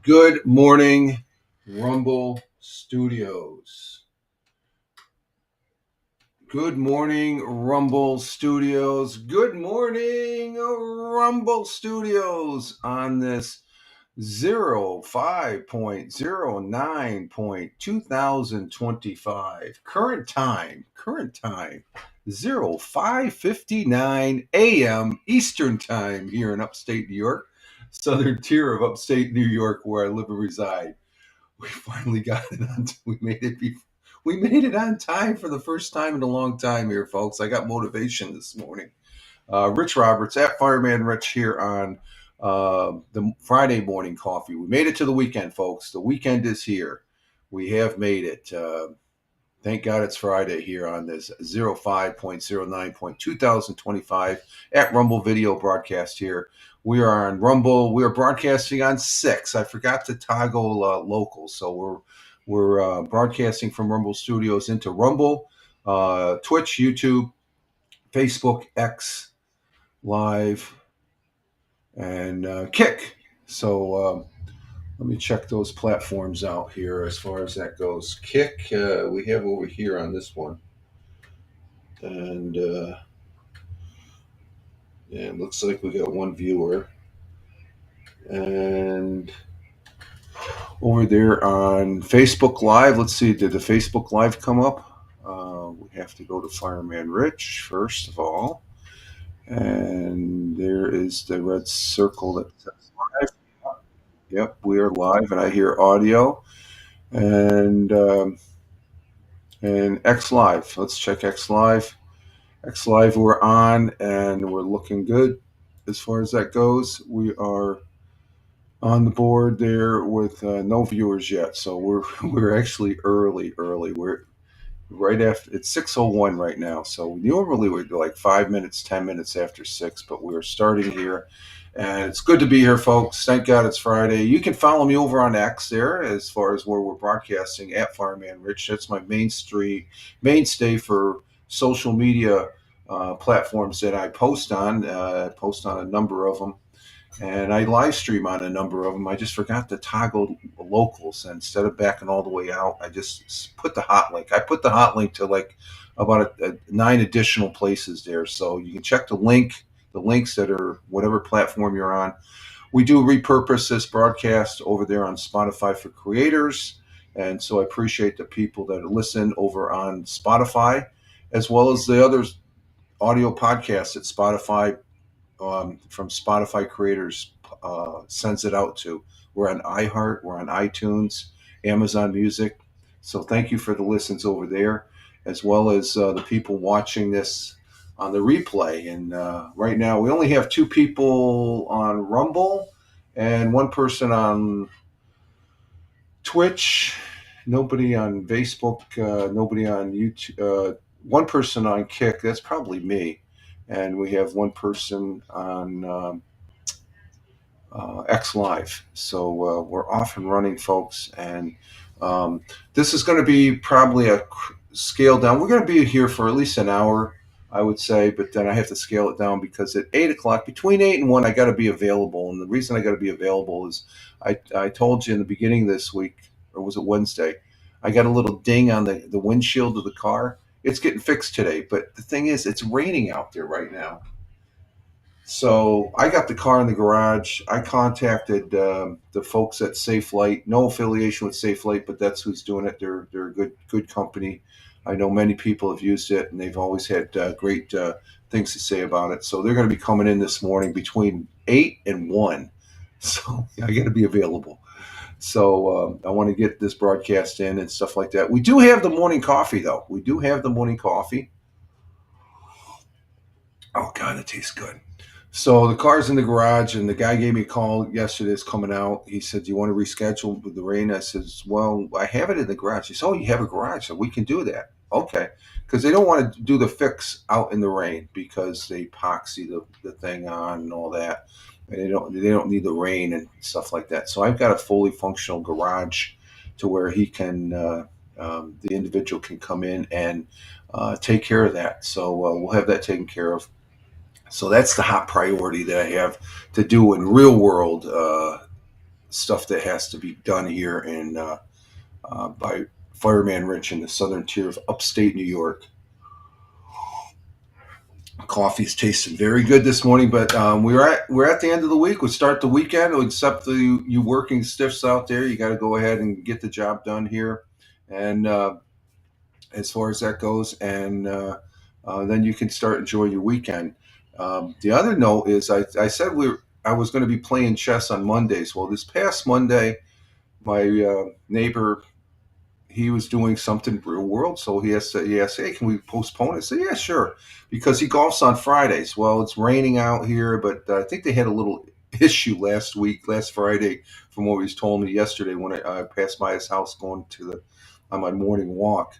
Good morning, Rumble Studios. Good morning, Rumble Studios. Good morning, Rumble Studios on this 05.09.2025. Current time 05:59 a.m. Eastern Time here in upstate New York, southern tier of upstate New York where I live and reside. We finally got it on. We made it. We made it on time for the first time in a long time here, folks. I got motivation this morning. Rich Roberts at Fireman Rich here on the Friday morning coffee. We made it to the weekend, folks. The weekend is here. We have made it. Thank God it's Friday here on this 05.09.2025 at Rumble video broadcast here. We are on Rumble. We are broadcasting on 6. I forgot to toggle local, so we're broadcasting from Rumble Studios into Rumble, Twitch, YouTube, Facebook, X, Live, and Kick. So let me check those platforms out here as far as that goes. Kick, we have over here on this one. And it looks like we got one viewer. And over there on Facebook Live, let's see, did the Facebook Live come up? We have to go to Fireman Rich, first of all. And there is the red circle that says live. Yep, we are live, and I hear audio. And X Live. Let's check X Live. X Live, we're on, and we're looking good as far as that goes. We are on the board there with no viewers yet, so we're actually early. We're right after, it's 6:01 right now, so normally we're like 5 minutes, 10 minutes after 6, but we're starting here, and it's good to be here, folks. Thank God it's Friday. You can follow me over on X there as far as where we're broadcasting at Fireman Rich. That's my mainstay for social media platforms that I post on. Post on a number of them, and I live stream on a number of them. I just forgot to toggle locals. And instead of backing all the way out, I just put the hot link. I put the hot link to like about 9 additional places there. So you can check the links that are whatever platform you're on. We do repurpose this broadcast over there on Spotify for creators. And so I appreciate the people that listen over on Spotify, as well as the other audio podcasts that Spotify from Spotify creators sends it out to. We're on iHeart, we're on iTunes, Amazon Music. So thank you for the listens over there, as well as the people watching this on the replay. And right now we only have 2 people on Rumble and 1 person on Twitch, nobody on Facebook, nobody on YouTube, 1 person on Kick. That's probably me. And we have 1 person on X Live. So we're off and running, folks. And this is going to be probably a scale down. We're going to be here for at least an hour, I would say. But then I have to scale it down because at 8 o'clock, between 8 and 1, I got to be available. And the reason I got to be available is I told you in the beginning of this week, or was it Wednesday, I got a little ding on the windshield of the car. It's getting fixed today, but the thing is, it's raining out there right now. So I got the car in the garage. I contacted the folks at Safelite. No affiliation with Safelite, but that's who's doing it. They're a good company. I know many people have used it, and they've always had great things to say about it. So they're going to be coming in this morning between 8 and 1. So I got to be available. So I want to get this broadcast in and stuff like that. We do have the morning coffee, though. We do have the morning coffee. Oh, God, it tastes good. So the car's in the garage, and the guy gave me a call yesterday. It's coming out. He said, "Do you want to reschedule with the rain?" I says, "Well, I have it in the garage." He said, "Oh, you have a garage, so we can do that." Okay. Because they don't want to do the fix out in the rain because they epoxy the thing on and all that. And they don't need the rain and stuff like that. So I've got a fully functional garage to where he can the individual can come in and take care of that. So we'll have that taken care of. So that's the hot priority that I have to do in real world stuff that has to be done here in by Fireman Rich in the southern tier of upstate New York. Coffee's tasting very good this morning, but we're at the end of the week. We start the weekend. Except you working stiffs out there, you got to go ahead and get the job done here, and as far as that goes, and then you can start enjoying your weekend. The other note is I said I was going to be playing chess on Mondays. Well, this past Monday, my neighbor, he was doing something real world, so he asked, "Hey, can we postpone it?" I said, "Yeah, sure," because he golfs on Fridays. Well, it's raining out here, but I think they had a little issue last Friday, from what he was told me yesterday when I passed by his house going on my morning walk.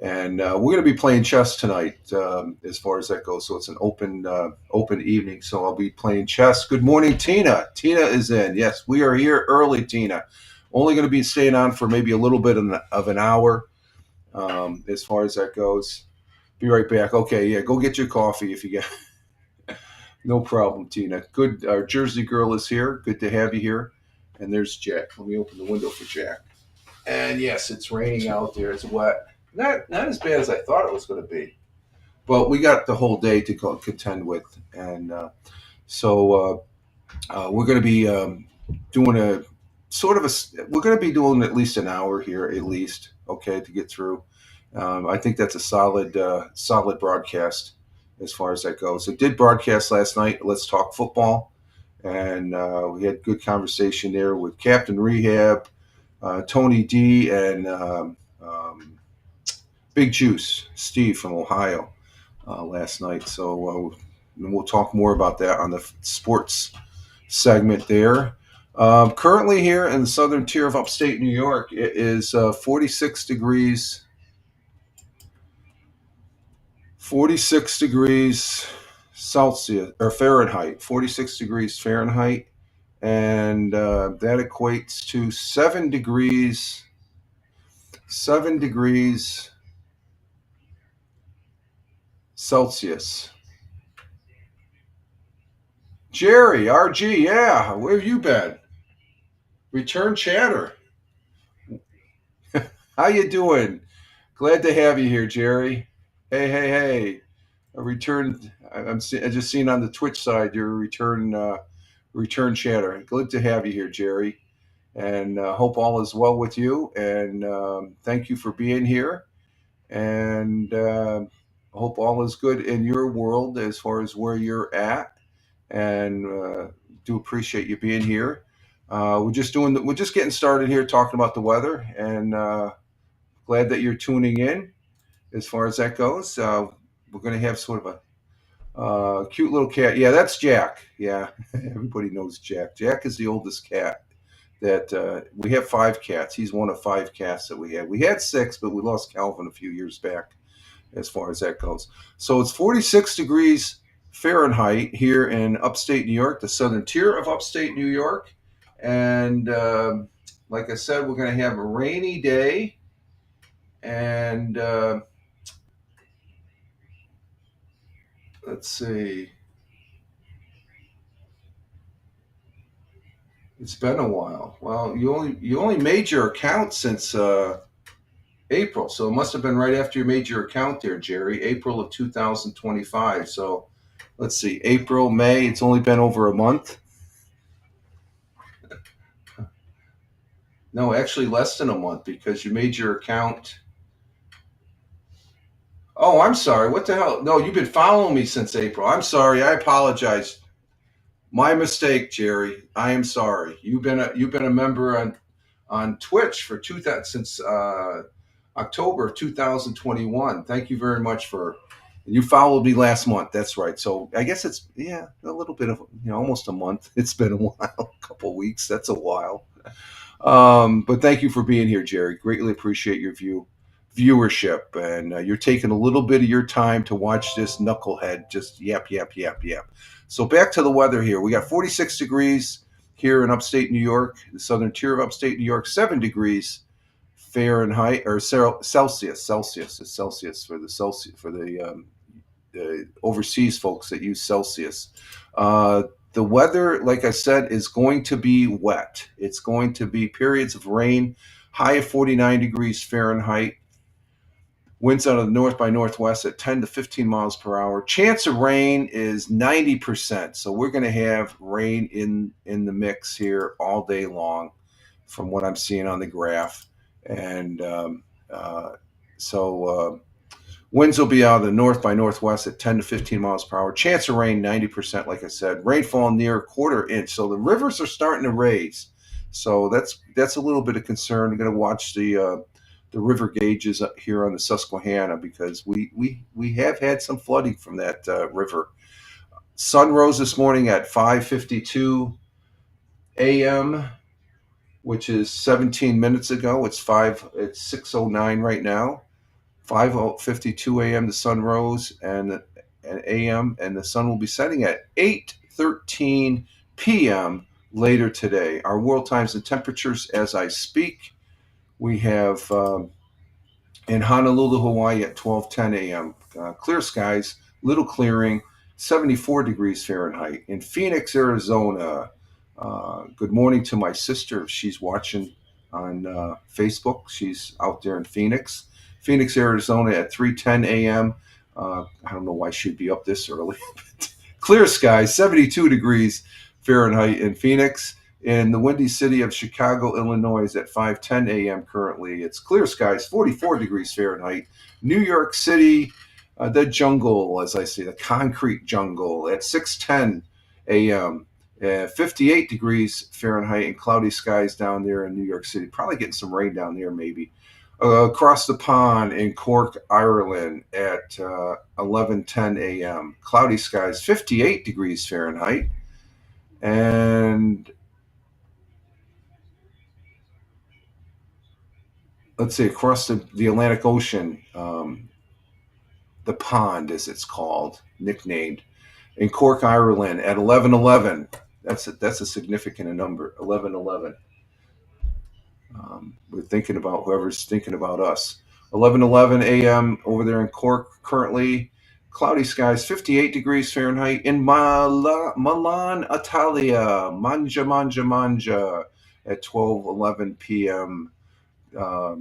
And we're going to be playing chess tonight, as far as that goes. So it's an open evening. So I'll be playing chess. Good morning, Tina. Tina is in. Yes, we are here early, Tina. Only going to be staying on for maybe a little bit of an hour, as far as that goes. Be right back. Okay, yeah, go get your coffee if you get. No problem, Tina. Good. Our Jersey girl is here. Good to have you here. And there's Jack. Let me open the window for Jack. And yes, it's raining out there. It's wet. Not as bad as I thought it was going to be, but we got the whole day to contend with, and so we're going to be doing a sort of we're going to be doing at least an hour here, at least, okay, to get through. I think that's a solid broadcast as far as that goes. It did broadcast last night. Let's Talk Football, and we had good conversation there with Captain Rehab, Tony D, and Big Juice, Steve from Ohio, last night. So we'll talk more about that on the sports segment there. Currently here in the southern tier of upstate New York, it is 46 degrees. 46 degrees Celsius or Fahrenheit. 46 degrees Fahrenheit, and that equates to 7 degrees. 7 degrees Celsius. Jerry, RG, yeah, where have you been? Return chatter. How you doing? Glad to have you here, Jerry. Hey. I just seen on the Twitch side your return chatter. Good to have you here, Jerry. And hope all is well with you. And thank you for being here. And hope all is good in your world as far as where you're at, and do appreciate you being here. We're just getting started here talking about the weather, and glad that you're tuning in as far as that goes. We're going to have sort of a cute little cat. Yeah, that's Jack. Yeah, everybody knows Jack. Jack is the oldest cat that we have 5 cats. He's one of 5 cats that we had. We had 6, but we lost Calvin a few years back as far as that goes. So it's 46 degrees Fahrenheit here in upstate New York, the southern tier of upstate New York. And like I said, we're going to have a rainy day. And let's see. It's been a while. Well, you only made your account since April, so it must have been right after you made your account there, Jerry. April of 2025. So let's see, April, May. It's only been over a month. No, actually less than a month, because you made your account. Oh, I'm sorry. What the hell? No, you've been following me since April. I'm sorry. I apologize. My mistake, Jerry. I am sorry. You've been a member on Twitch for since October of 2021. Thank you very much you followed me last month. That's right. So I guess it's a little bit of almost a month. It's been a while, a couple of weeks. That's a while. But thank you for being here, Jerry. Greatly appreciate your viewership, and you're taking a little bit of your time to watch this knucklehead just yap. So back to the weather here. We got 46 degrees here in upstate New York, the southern tier of upstate New York. 7 degrees Fahrenheit or Celsius. Celsius is Celsius for the overseas folks that use Celsius. The weather, like I said, is going to be wet. It's going to be periods of rain, high of 49 degrees Fahrenheit. Winds out of the north by northwest at 10 to 15 miles per hour. Chance of rain is 90%. So we're going to have rain in the mix here all day long, from what I'm seeing on the graph. And uh, so winds will be out of the north by northwest at 10 to 15 miles per hour. Chance of rain 90%, like I said. Rainfall near a quarter inch. So the rivers are starting to raise. So that's a little bit of concern. I'm going to watch the river gauges up here on the Susquehanna, because we have had some flooding from that river. Sun rose this morning at 5:52 a.m., which is 17 minutes ago. It's 6:09 right now. 5:52 a.m. the sun rose, and a.m., and the sun will be setting at 8:13 p.m. later today. Our world times and temperatures as I speak. We have in Honolulu, Hawaii at 12:10 a.m. Clear skies, little clearing, 74 degrees Fahrenheit. In Phoenix, Arizona, good morning to my sister. She's watching on Facebook. She's out there in Phoenix. Phoenix, Arizona at 3:10 a.m. I don't know why she'd be up this early. Clear skies, 72 degrees Fahrenheit in Phoenix. In the windy city of Chicago, Illinois at 5:10 a.m. currently. It's clear skies, 44 degrees Fahrenheit. New York City, the jungle, as I say, the concrete jungle at 6:10 a.m. 58 degrees Fahrenheit and cloudy skies down there in New York City. Probably getting some rain down there maybe. Across the pond in Cork, Ireland at 11:10 a.m. Cloudy skies, 58 degrees Fahrenheit. And let's say across the Atlantic Ocean, the pond, as it's called, nicknamed, in Cork, Ireland at 11:11. That's a significant number, 11:11. We're thinking about whoever's thinking about us. 11:11 a.m. over there in Cork currently. Cloudy skies, 58 degrees Fahrenheit. In Milan, Italia, Manja at 12:11 p.m.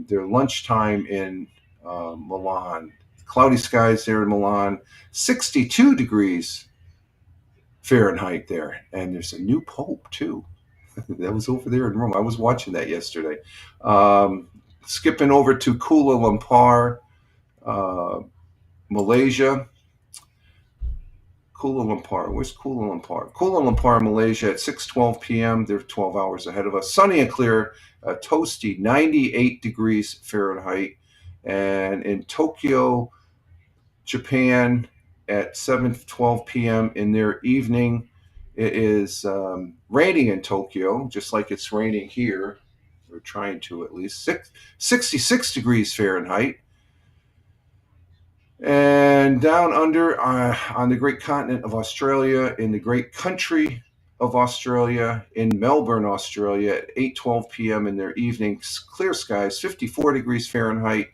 Their lunchtime in Milan. Cloudy skies there in Milan, 62 degrees Fahrenheit there. And there's a new pope, too. That was over there in Rome. I was watching that yesterday. Skipping over to Kuala Lumpur, Malaysia. Kuala Lumpur. Where's Kuala Lumpur? Kuala Lumpur, Malaysia at 6:12 p.m. They're 12 hours ahead of us. Sunny and clear, toasty, 98 degrees Fahrenheit. And in Tokyo, Japan at 7:12 p.m. in their evening, it is raining in Tokyo, just like it's raining here. We're trying to at least 66 degrees Fahrenheit. And down under on the great continent of Australia, in the great country of Australia, in Melbourne, Australia, at 8:12 p.m. in their evening, clear skies, 54 degrees Fahrenheit.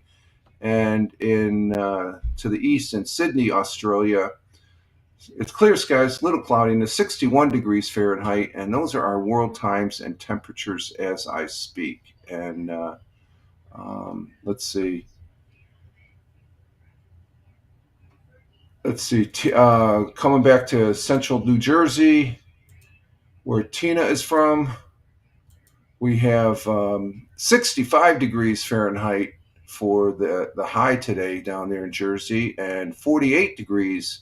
And in to the east in Sydney, Australia, it's clear skies, little cloudiness, 61 degrees Fahrenheit. And those are our world times and temperatures as I speak. And let's see. Coming back to central New Jersey, where Tina is from, we have 65 degrees Fahrenheit for the high today down there in Jersey, and 48 degrees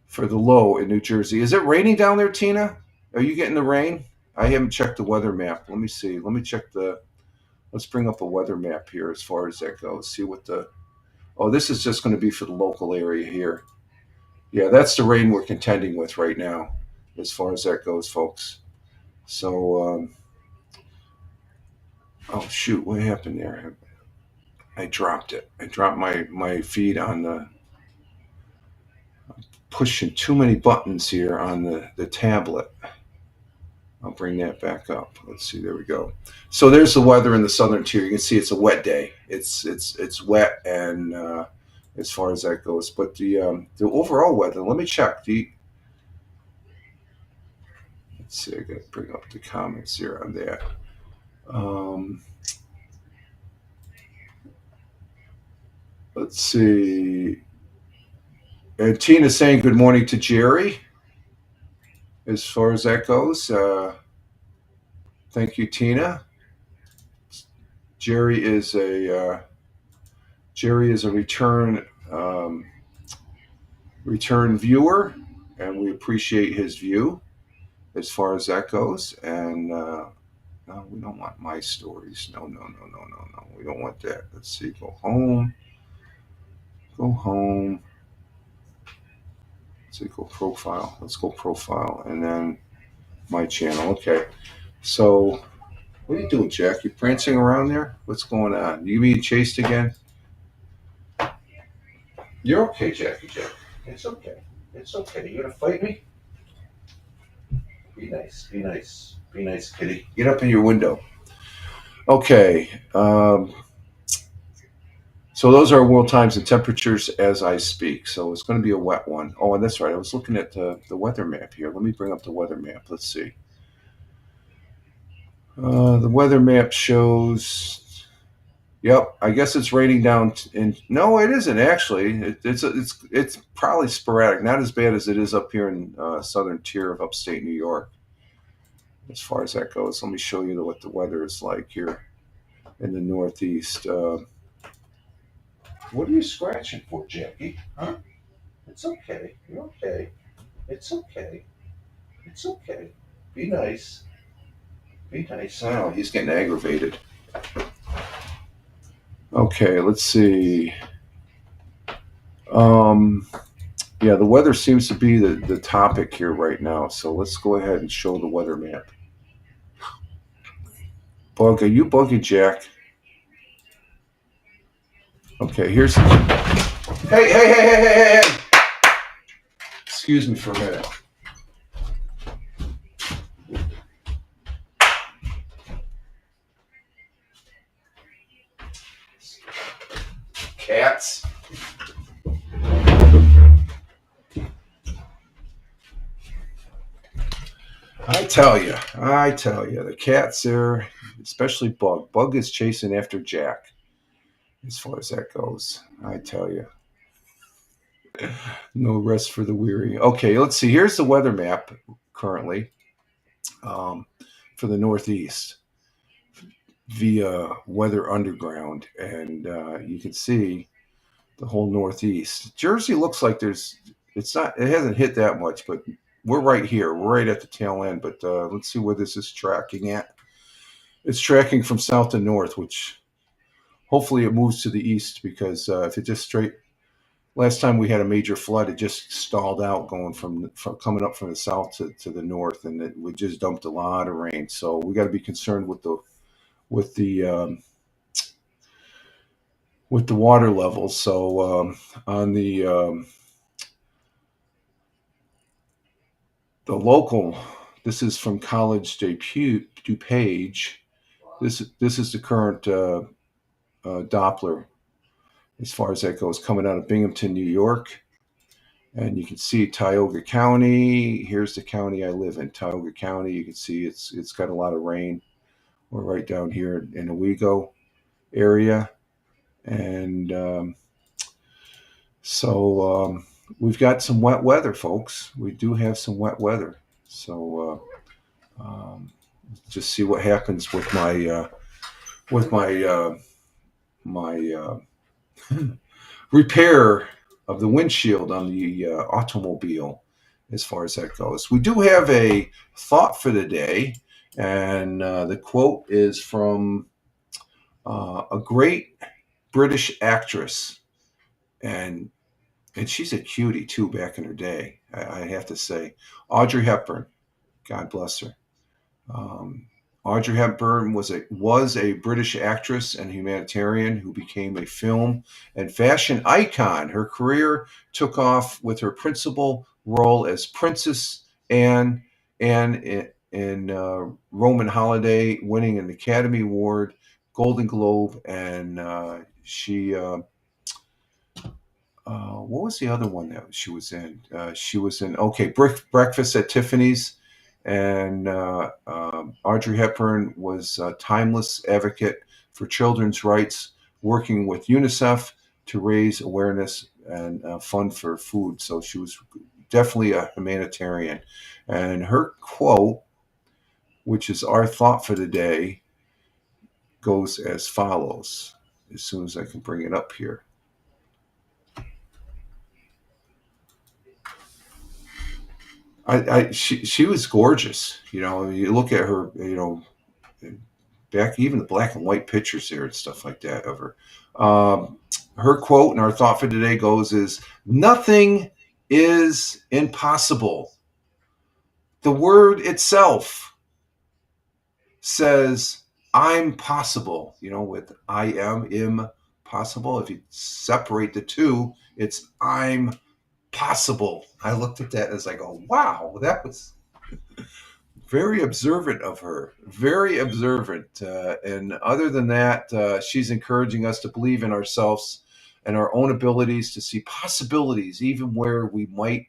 for the low in New Jersey. Is it raining down there, Tina? Are you getting the rain? I haven't checked the weather map. Let me see. Let's bring up a weather map here as far as that goes. See what this is just going to be for the local area here. Yeah, that's the rain we're contending with right now, as far as that goes, folks. So, oh shoot, what happened there? I dropped it. I dropped my feed on the pushing too many buttons here on the tablet. I'll bring that back up. Let's see. There we go. So there's the weather in the southern tier. You can see it's a wet day. It's wet, and as far as that goes, but the overall weather. Let me check. Let's see, I gotta bring up the comments here on that. Um, let's see. And Tina's saying good morning to Jerry. As far as that goes, thank you, Tina. Jerry is a return return viewer, and we appreciate his view as far as that goes. And no, we don't want my stories. No, no, no, no, no, no. We don't want that. Let's see. Go home. Go home. Let's see. Go profile. Let's go profile, and then my channel. Okay. So, what are you doing, Jack? You prancing around there? What's going on? You being chased again? You're okay, Jackie Jack. It's okay. It's okay. You gonna fight me? Be nice. Be nice. Be nice, kitty. Get up in your window. Okay. So those are world times and temperatures as I speak. So it's going to be a wet one. Oh, and that's right. I was looking at the weather map here. Let me bring up the weather map. Let's see. The weather map shows. Yep, I guess it's raining down. No, it isn't actually. It's probably sporadic. Not as bad as it is up here in southern tier of upstate New York. As far as that goes, let me show you what the weather is like here in the Northeast. What are you scratching for, Jackie? Huh? It's okay. You're okay. It's okay. It's okay. Be nice. Be nice. Oh, he's getting aggravated. Okay, let's see. Yeah, the weather seems to be the topic here right now. So let's go ahead and show the weather map. Bug, are you buggy, Jack? Okay, here's. Hey, hey, hey, hey, hey, hey, hey! Excuse me for a minute. Cats. I tell you, the cats there, especially Bug. Bug is chasing after Jack. As far as that goes, I tell you, no rest for the weary. Okay, let's see. Here's the weather map currently for the Northeast via Weather Underground, and you can see the whole Northeast. Jersey looks like it hasn't hit that much, but we're right here. We're right at the tail end. But let's see where this is tracking at. It's tracking from south to north, which hopefully it moves to the east because if it just straight. Last time we had a major flood, it just stalled out going from coming up from the south to the north, and we just dumped a lot of rain. So we got to be concerned with the water levels. So on the local, this is from College DuPage. This is the current Doppler as far as that goes, coming out of Binghamton, New York. And you can see Tioga County. Here's the county I live in, Tioga County. You can see it's got a lot of rain. We're right down here in the Owego area. And so we've got some wet weather, folks. We do have some wet weather. So just see what happens with my repair of the windshield on the automobile as far as that goes. We do have a thought for the day, and the quote is from a great British actress, and she's a cutie too back in her day, I have to say. Audrey Hepburn, God bless her. Audrey Hepburn was a British actress and humanitarian who became a film and fashion icon. Her career took off with her principal role as Princess Anne in Roman Holiday, winning an Academy Award, Golden Globe, and she. What was the other one that she was in? She was in Breakfast at Tiffany's, And Audrey Hepburn was a timeless advocate for children's rights, working with UNICEF to raise awareness and fund for food. So she was definitely a humanitarian. And her quote, which is our thought for the day, goes as follows. As soon as I can bring it up here. She was gorgeous. You look at her, back even the black and white pictures there and stuff like that of her. Her quote and our thought for today goes is nothing is impossible. The word itself says I'm possible, with I am impossible. If you separate the two, it's I'm possible. I looked at that as I go, wow, that was very observant of her, very observant. And other than that, she's encouraging us to believe in ourselves and our own abilities to see possibilities, even where we might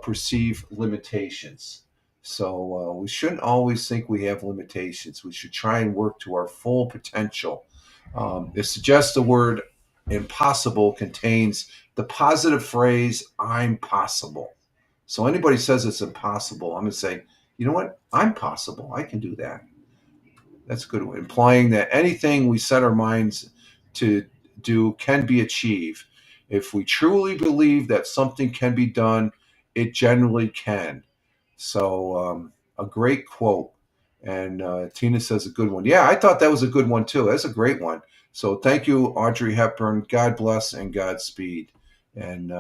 perceive limitations. So we shouldn't always think we have limitations. We should try and work to our full potential. It suggests the word impossible contains the positive phrase, I'm possible. So anybody says it's impossible, I'm going to say, you know what? I'm possible. I can do that. That's a good one. Implying that anything we set our minds to do can be achieved. If we truly believe that something can be done, it generally can. So, a great quote. And Tina says a good one. Yeah, I thought that was a good one too. That's a great one. So, thank you, Audrey Hepburn. God bless and Godspeed. And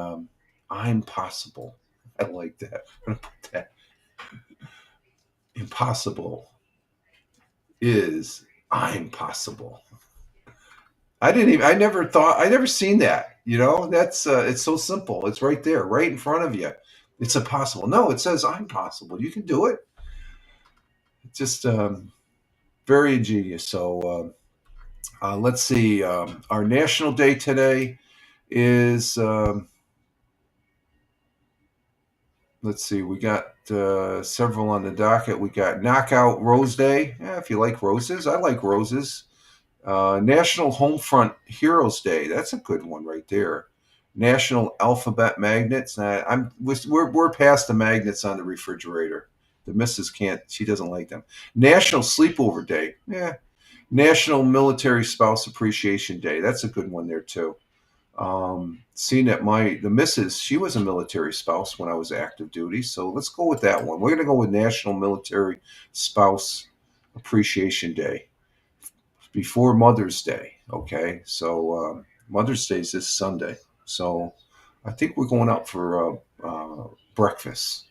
I'm possible. I like that. I'm going to put that. Impossible is I'm possible. I never seen that. That's it's so simple. It's right there, right in front of you. It's impossible. No, it says I'm possible. You can do it. It's just very ingenious. So let's see. Our national day today is, let's see, we got several on the docket. We got Knockout Rose Day. Yeah, if you like roses, I like roses. National Homefront Heroes Day. That's a good one right there. National Alphabet Magnets. We're past the magnets on the refrigerator. The missus can't. She doesn't like them. National Sleepover Day. Yeah. National Military Spouse Appreciation Day. That's a good one there too. Seeing that the missus, she was a military spouse when I was active duty, so let's go with that one. We're going to go with National Military Spouse Appreciation Day before Mother's Day. Okay, so Mother's Day is this Sunday, so I think we're going out for breakfast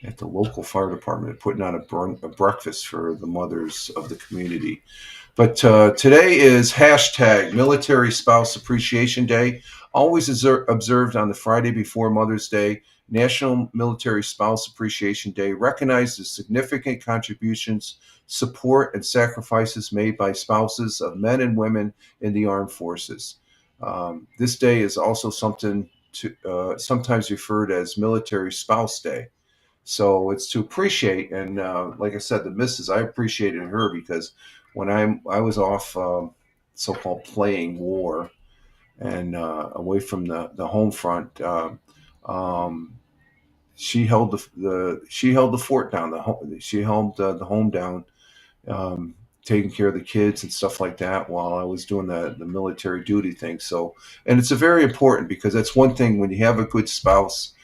at the local fire department, putting on a breakfast for the mothers of the community. But today is hashtag Military Spouse Appreciation Day, always observed on the Friday before Mother's Day. National Military Spouse Appreciation Day recognizes the significant contributions, support, and sacrifices made by spouses of men and women in the armed forces. This day is also sometimes referred as Military Spouse Day. So it's to appreciate, and like I said, the missus, I appreciated her because when I was off, so-called playing war and away from the home front, um, she held the fort down. She held the home down, taking care of the kids and stuff like that while I was doing the military duty thing. So, and it's a very important because that's one thing when you have a good spouse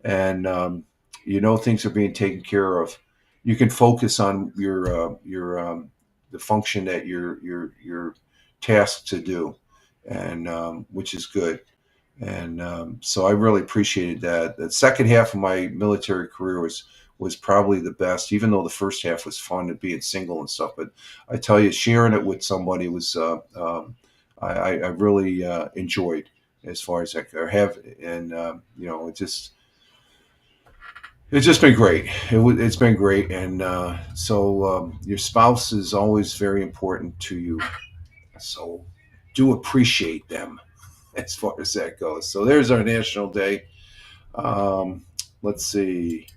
and things are being taken care of, you can focus on your the function that you're tasked to do, and which is good. And so I really appreciated that. The second half of my military career was probably the best, even though the first half was fun and being single and stuff. But I tell you, sharing it with somebody was I really enjoyed as far as I have, and it's just been great. It's been great, and so your spouse is always very important to you. So do appreciate them as far as that goes. So there's our National Day. Let's see.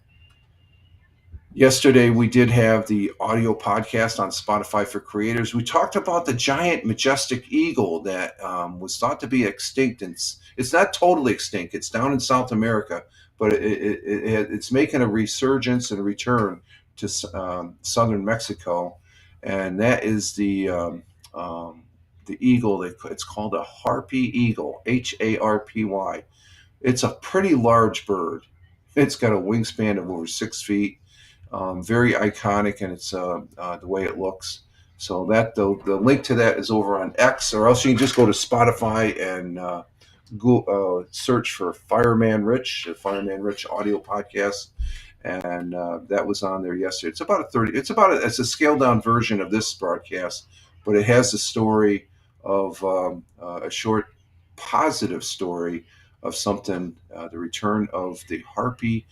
Yesterday, we did have the audio podcast on Spotify for Creators. We talked about the giant, majestic eagle that was thought to be extinct. And it's not totally extinct, it's down in South America, but it's making a resurgence and a return to southern Mexico. And that is the eagle. It's called a harpy eagle, Harpy. It's a pretty large bird. It's got a wingspan of over 6 feet, very iconic, and it's the way it looks. So that the link to that is over on X, or else you can just go to Spotify and Google, search for Fireman Rich, the Fireman Rich audio podcast, and that was on there yesterday. It's about a 30. It's a scaled down version of this broadcast, but it has the story of a short positive story of something, the return of the harpy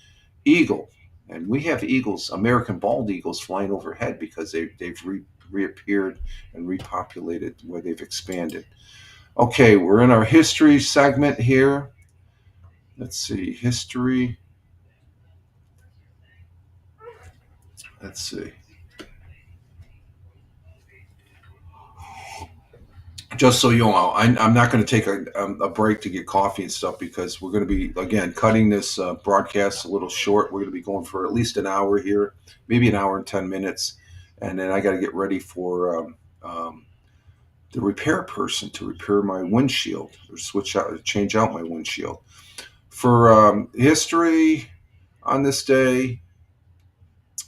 eagle. And we have eagles, American bald eagles, flying overhead because they've reappeared and repopulated where they've expanded. Okay, we're in our history segment here. Let's see, history. Let's see. Just so you know, I'm not going to take a break to get coffee and stuff because we're going to be, again, cutting this broadcast a little short. We're going to be going for at least an hour here, maybe an hour and 10 minutes. And then I got to get ready for the repair person to repair my windshield or change out my windshield. For history on this day,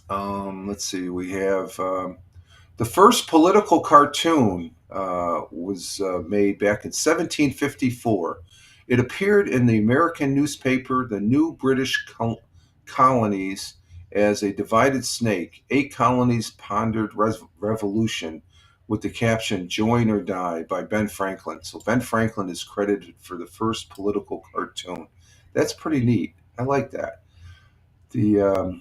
let's see, we have the first political cartoon was made back in 1754. It appeared in the American newspaper, The New British Colonies, as a divided snake. 8 colonies pondered revolution, with the caption "Join or Die" by Ben Franklin. So Ben Franklin is credited for the first political cartoon. That's pretty neat. I like that. The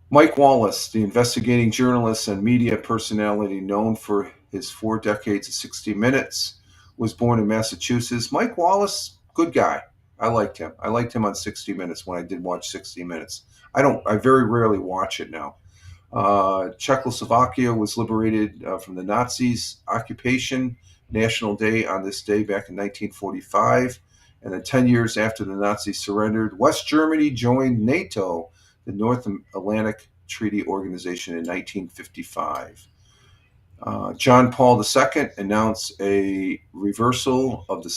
Mike Wallace, the investigating journalist and media personality known for his 4 decades of 60 Minutes, was born in Massachusetts. Mike Wallace, good guy. I liked him. I liked him on 60 Minutes when I did watch 60 Minutes. I very rarely watch it now. Czechoslovakia was liberated from the Nazis' occupation. National Day on this day back in 1945. And then 10 years after the Nazis surrendered, West Germany joined NATO, the North Atlantic Treaty Organization, in 1955. John Paul II announced a reversal of the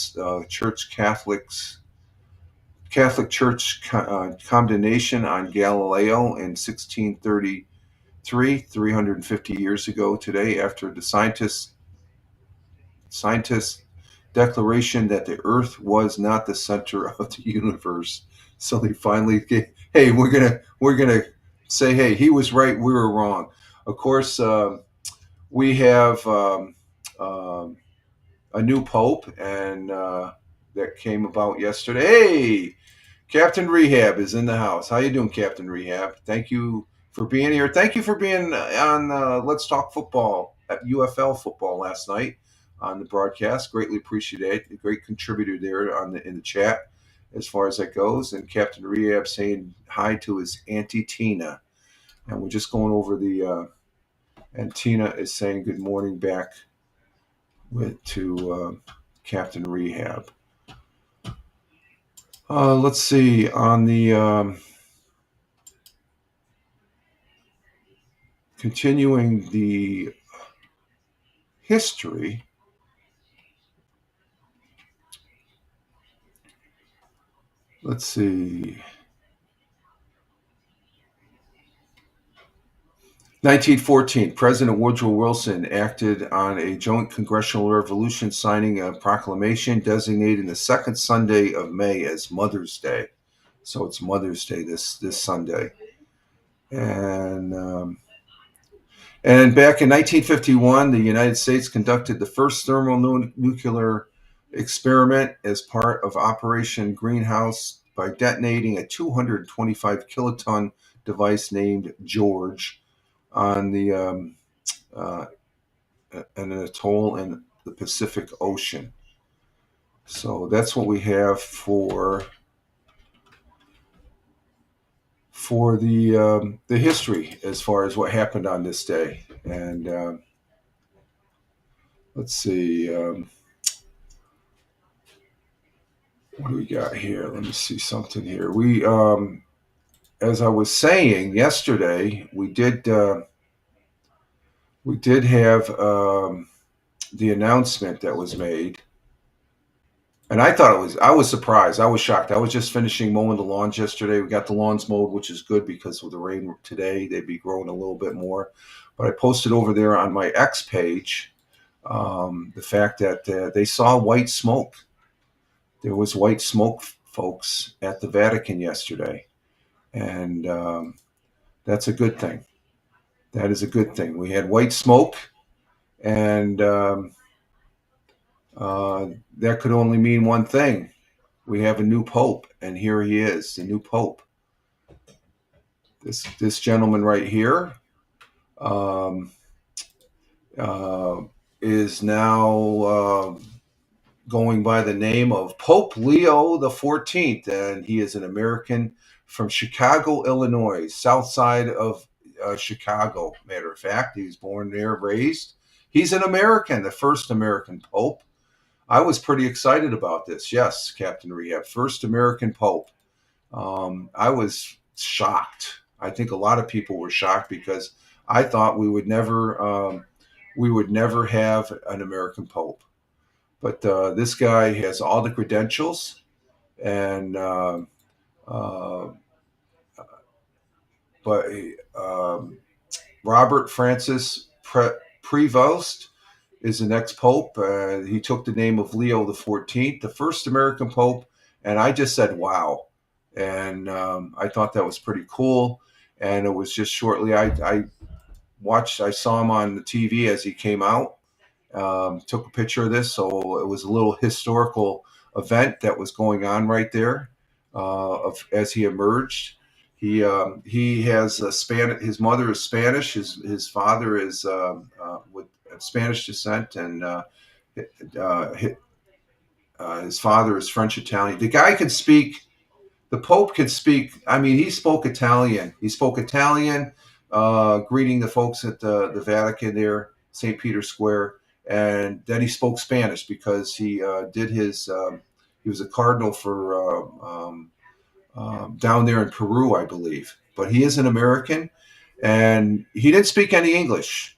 Catholic Church condemnation on Galileo in 1633, 350 years ago today, after the scientists' declaration that the Earth was not the center of the universe. So they finally hey, we're gonna say, hey, he was right, we were wrong. Of course, we have a new pope, and that came about yesterday. Hey, Captain Rehab is in the house. How you doing, Captain Rehab? Thank you for being here. Thank you for being on Let's Talk Football at UFL football last night on the broadcast. Greatly appreciate it. A great contributor there in the chat as far as that goes. And Captain Rehab saying hi to his Auntie Tina. And we're just going over the and Tina is saying good morning back to Captain Rehab. Let's see, on the continuing the history. Let's see. 1914, President Woodrow Wilson acted on a joint congressional resolution signing a proclamation designating the second Sunday of May as Mother's Day. So it's Mother's Day this Sunday. And back in 1951, the United States conducted the first thermonuclear experiment as part of Operation Greenhouse by detonating a 225 kiloton device named George on an atoll in the Pacific Ocean. So that's what we have for for the history as far as what happened on this day. And let's see, what do we got here? Let me see something here. We, as I was saying yesterday, we did have the announcement that was made. And I was surprised. I was shocked. I was just finishing mowing the lawns yesterday. We got the lawns mowed, which is good because with the rain today, they'd be growing a little bit more. But I posted over there on my X page the fact that they saw white smoke. There was white smoke, folks, at the Vatican yesterday. And that's a good thing. That is a good thing. We had white smoke, and that could only mean one thing. We have a new pope, and here he is, the new pope. This gentleman right here um, uh, is now going by the name of Pope Leo the 14th, and he is an American from Chicago, Illinois, south side of Chicago. Matter of fact, he was born there, raised. He's an American, the first American pope. I was pretty excited about this. Yes, Captain Rehab, first American pope. I was shocked. I think a lot of people were shocked because I thought we would never have an American pope. But this guy has all the credentials, and uh, but Robert Francis Prevost is the next pope. He took the name of Leo the 14th, the first American pope, and I just said, "Wow!" And I thought that was pretty cool. And it was just shortly I saw him on the TV as he came out. Took a picture of this, so it was a little historical event that was going on right there as he emerged. He has a His mother is Spanish. His father is with Spanish descent, and uh, his father is French Italian. The guy could speak. The Pope could speak. I mean, he spoke Italian. He spoke Italian, greeting the folks at the Vatican there, St. Peter's Square, and then he spoke Spanish because he did his. He was a cardinal for down there in Peru, I believe. But he is an American, and he didn't speak any English,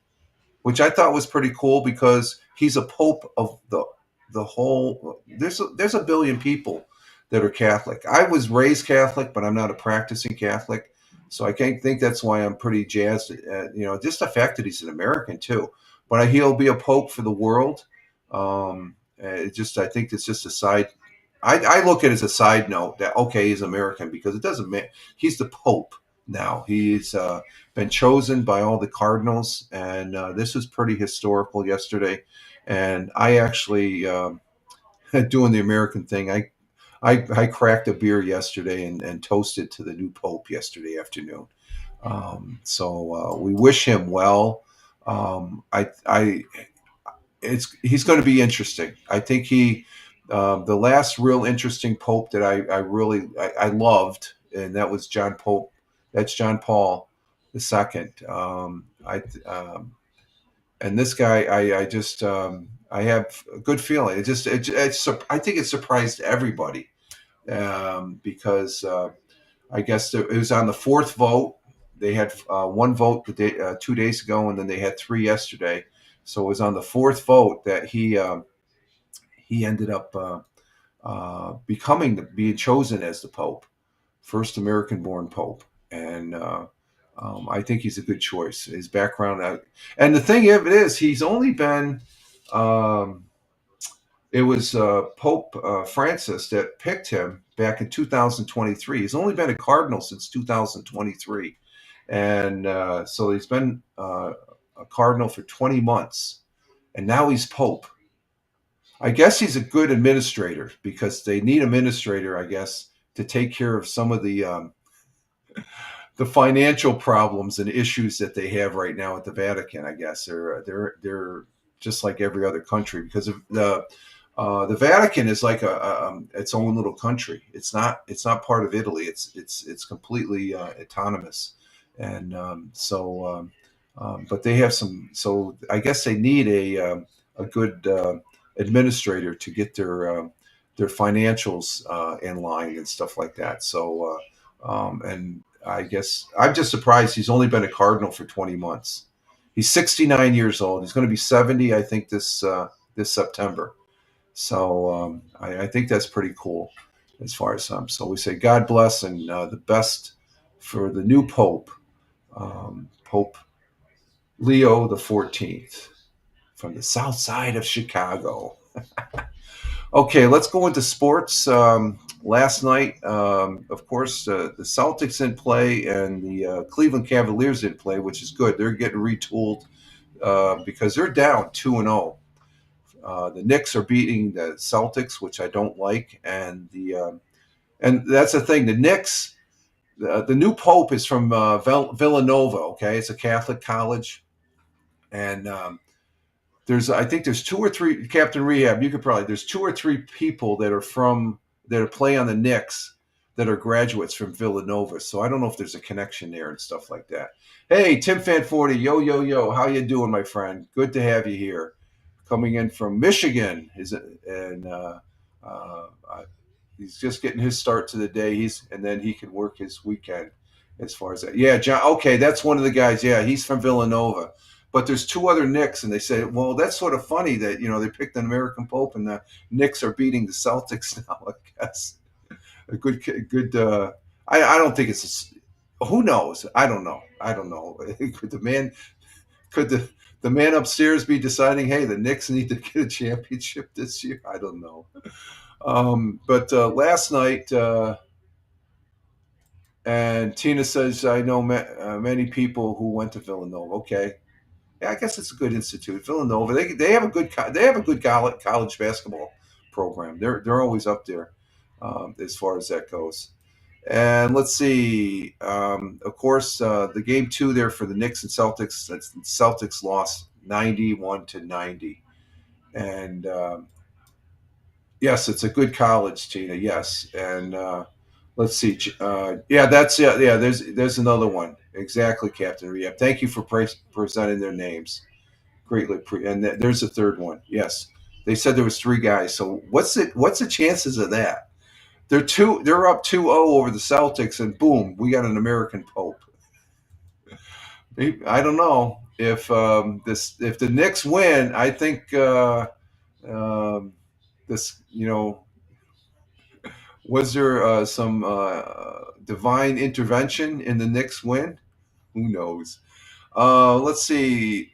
which I thought was pretty cool because he's a pope of the whole. There's a billion people that are Catholic. I was raised Catholic, but I'm not a practicing Catholic, so I can't think that's why I'm pretty jazzed. Just the fact that he's an American too. But he'll be a pope for the world. I think it's just a side. I look at it as a side note that okay, he's American because it doesn't matter. He's the Pope now. He's been chosen by all the cardinals, and this was pretty historical yesterday. And I actually doing the American thing. I cracked a beer yesterday and toasted to the new Pope yesterday afternoon. So we wish him well. I he's going to be interesting. I think the last real interesting pope that I loved, and that was John Pope. That's John Paul II. And this guy, I have a good feeling. I think it surprised everybody because I guess it was on the fourth vote. They had one vote 2 days ago, and then they had three yesterday. So it was on the fourth vote that he ended up being chosen as the Pope, first American-born Pope, and I think he's a good choice. His background, and the thing of it is, he's only been. It was Pope Francis that picked him back in 2023. He's only been a cardinal since 2023, and so he's been a cardinal for 20 months, and now he's Pope. I guess he's a good administrator because they need an administrator, I guess, to take care of some of the financial problems and issues that they have right now at the Vatican. I guess they're just like every other country because of The Vatican is like its own little country. It's not part of Italy. It's completely autonomous, and but they have some. So I guess they need a good administrator to get their financials in line and stuff like that. So and I guess I'm just surprised he's only been a cardinal for 20 months. He's 69 years old. He's going to be 70, I think, this September. So I think that's pretty cool as far as so we say God bless and the best for the new Pope, Pope Leo the 14th from the south side of Chicago. Okay, let's go into sports. Last night, of course, the Celtics in play and the Cleveland Cavaliers in play, which is good. They're getting retooled because they're down 2-0. The Knicks are beating the Celtics, which I don't like, and that's the thing. The Knicks, the new pope is from Villanova. Okay, it's a Catholic college, and I think there's two or three. Captain Rehab, you could probably there's two or three people that play on the Knicks that are graduates from Villanova. So I don't know if there's a connection there and stuff like that. Hey, Tim Fanforti, yo yo yo, how you doing, my friend? Good to have you here coming in from Michigan. And uh, he's just getting his start to the day. And then he can work his weekend as far as that. Yeah, John. Okay, that's one of the guys. Yeah, he's from Villanova. But there's two other Knicks, and they say, well, that's sort of funny that they picked an American Pope, and the Knicks are beating the Celtics now. I guess a good. I don't think it's. Who knows? I don't know. Could the man upstairs be deciding, hey, the Knicks need to get a championship this year? I don't know. But last night, and Tina says, I know many people who went to Villanova. Okay, yeah, I guess it's a good institute. Villanova, they have a good college basketball program. They're always up there as far as that goes. And let's see. Of course, the game two there for the Knicks and Celtics. Celtics lost 91-90, and yes, it's a good college, Tina. Yes, and let's see. Yeah, that's yeah. There's another one. Exactly, Captain Rehab. Thank you for presenting their names. Greatly, and there's a third one. Yes, they said there was three guys. So what's the chances of that? They're up 2-0 over the Celtics, and boom, we got an American Pope. I don't know if the Knicks win. I think this was there some divine intervention in the Knicks win? Who knows? Let's see,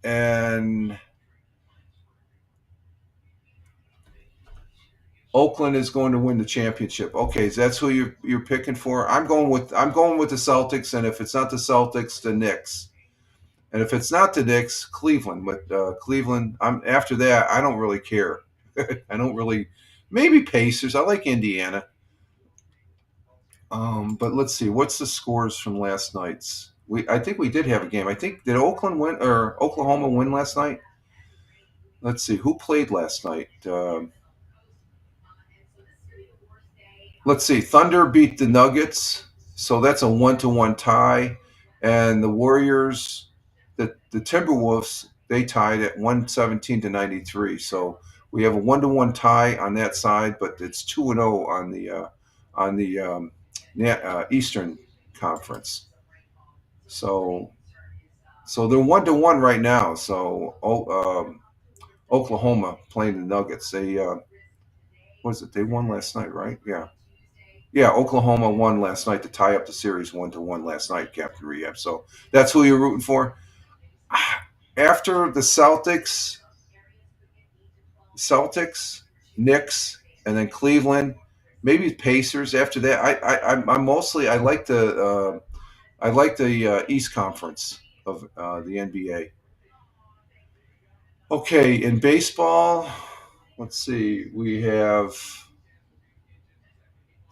and Oakland is going to win the championship. Okay, so that's who you're picking for. I'm going with the Celtics, and if it's not the Celtics, the Knicks, and if it's not the Knicks, Cleveland. But Cleveland, I'm after that. I don't really care. I don't really. Maybe Pacers. I like Indiana. But let's see. What's the scores from last night's? I think we did have a game. I think did Oakland win or Oklahoma win last night? Let's see who played last night. Let's see. Thunder beat the Nuggets, so that's a 1-1 tie, and the Warriors, the Timberwolves, they tied at 117-93. So we have a 1-1 tie on that side, but it's 2-0 on the Eastern Conference. So they're 1-1 right now. So Oklahoma playing the Nuggets. They what is it? They won last night, right? Yeah. Yeah, Oklahoma won last night to tie up the series 1-1 last night, Captain Rehab. So that's who you're rooting for. After the Celtics, Knicks, and then Cleveland, maybe Pacers. After that, I'm mostly I like the East Conference of the NBA. Okay, in baseball, let's see. We have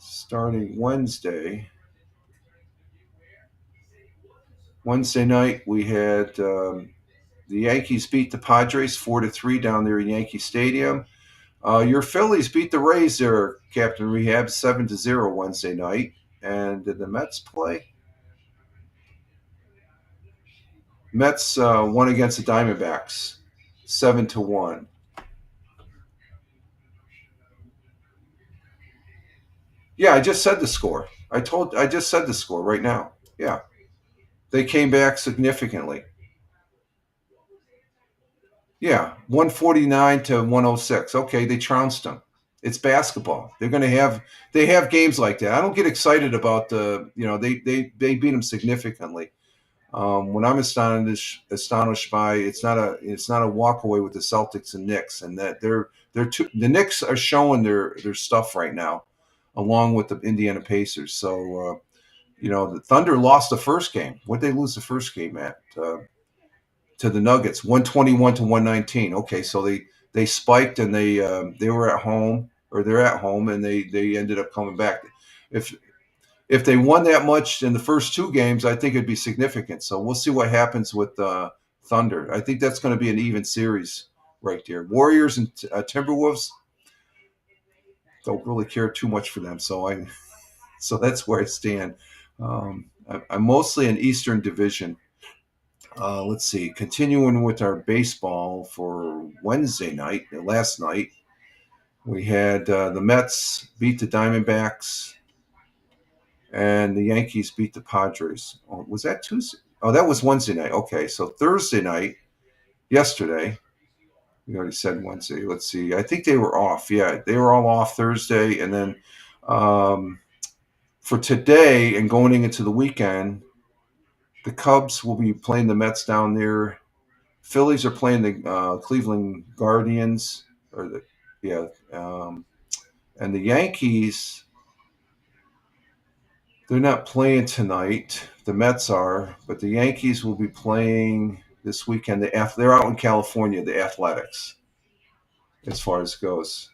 starting Wednesday night, we had the Yankees beat the Padres 4-3 down there in Yankee Stadium. Your Phillies beat the Rays there, Captain Rehab, 7-0 Wednesday night. And did the Mets play? Mets won against the Diamondbacks, 7-1. Yeah, I just said the score. I just said the score right now. Yeah, they came back significantly. Yeah, 149 to 106. Okay, they trounced them. It's basketball. They have games like that. I don't get excited about they beat them significantly. When I'm astonished by it's not a walk away with the Celtics and Knicks, and that the Knicks are showing their stuff right now, along with the Indiana Pacers. So the Thunder lost the first game. What they lose the first game at? To the Nuggets, 121 to 119. Okay, so they spiked and they were at home, or they're at home, and they ended up coming back. If if they won that much in the first two games, I think it'd be significant. So we'll see what happens with Thunder. I think that's going to be an even series right there. Warriors and Timberwolves don't really care too much for them. So that's where I stand. I'm mostly an Eastern Division. Let's see. Continuing with our baseball for Wednesday night, last night, we had the Mets beat the Diamondbacks and the Yankees beat the Padres. Oh, was that Tuesday? Oh, that was Wednesday night. Okay, so Thursday night, yesterday, we already said Wednesday. Let's see. I think they were off. Yeah, they were all off Thursday. And then um, for today and going into the weekend, the Cubs will be playing the Mets down there. Phillies are playing the Cleveland Guardians, or the yeah, and the Yankees. They're not playing tonight. The Mets are, but the Yankees will be playing this weekend. They're out in California. The Athletics, as far as it goes,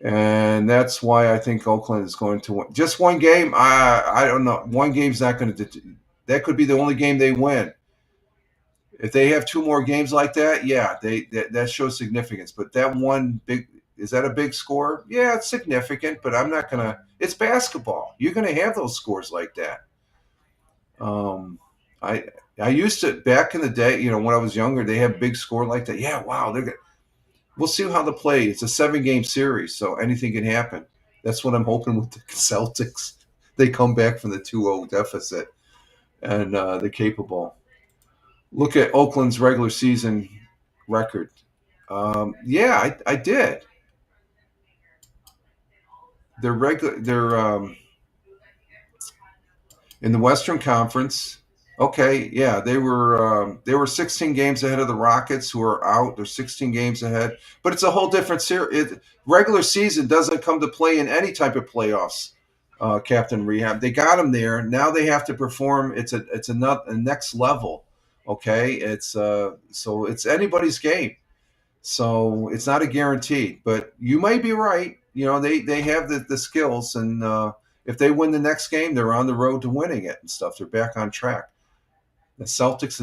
and that's why I think Oakland is going to win. Just one game. I don't know. One game's not going to. That could be the only game they win. If they have two more games like that, yeah, that shows significance. But that one big, is that a big score? Yeah, it's significant, but I'm not gonna. It's basketball. You're gonna have those scores like that. Um, I I used to back in the day, when I was younger, they had big score like that. Yeah, wow, they're good. We'll see how they play. It's a 7 game series, so anything can happen. That's what I'm hoping with the Celtics. They come back from the 2-0 deficit, and they're capable. Look at Oakland's regular season record. Yeah, I did. They're regular. They're in the Western Conference. Okay, yeah, they were 16 games ahead of the Rockets, who are out. They're 16 games ahead, but it's a whole different series. Regular season doesn't come to play in any type of playoffs. Captain Rehab, they got them there. Now they have to perform. A next level. Okay, so it's anybody's game. So it's not a guarantee, but you might be right. They have the skills, and if they win the next game, they're on the road to winning it and stuff. They're back on track. The Celtics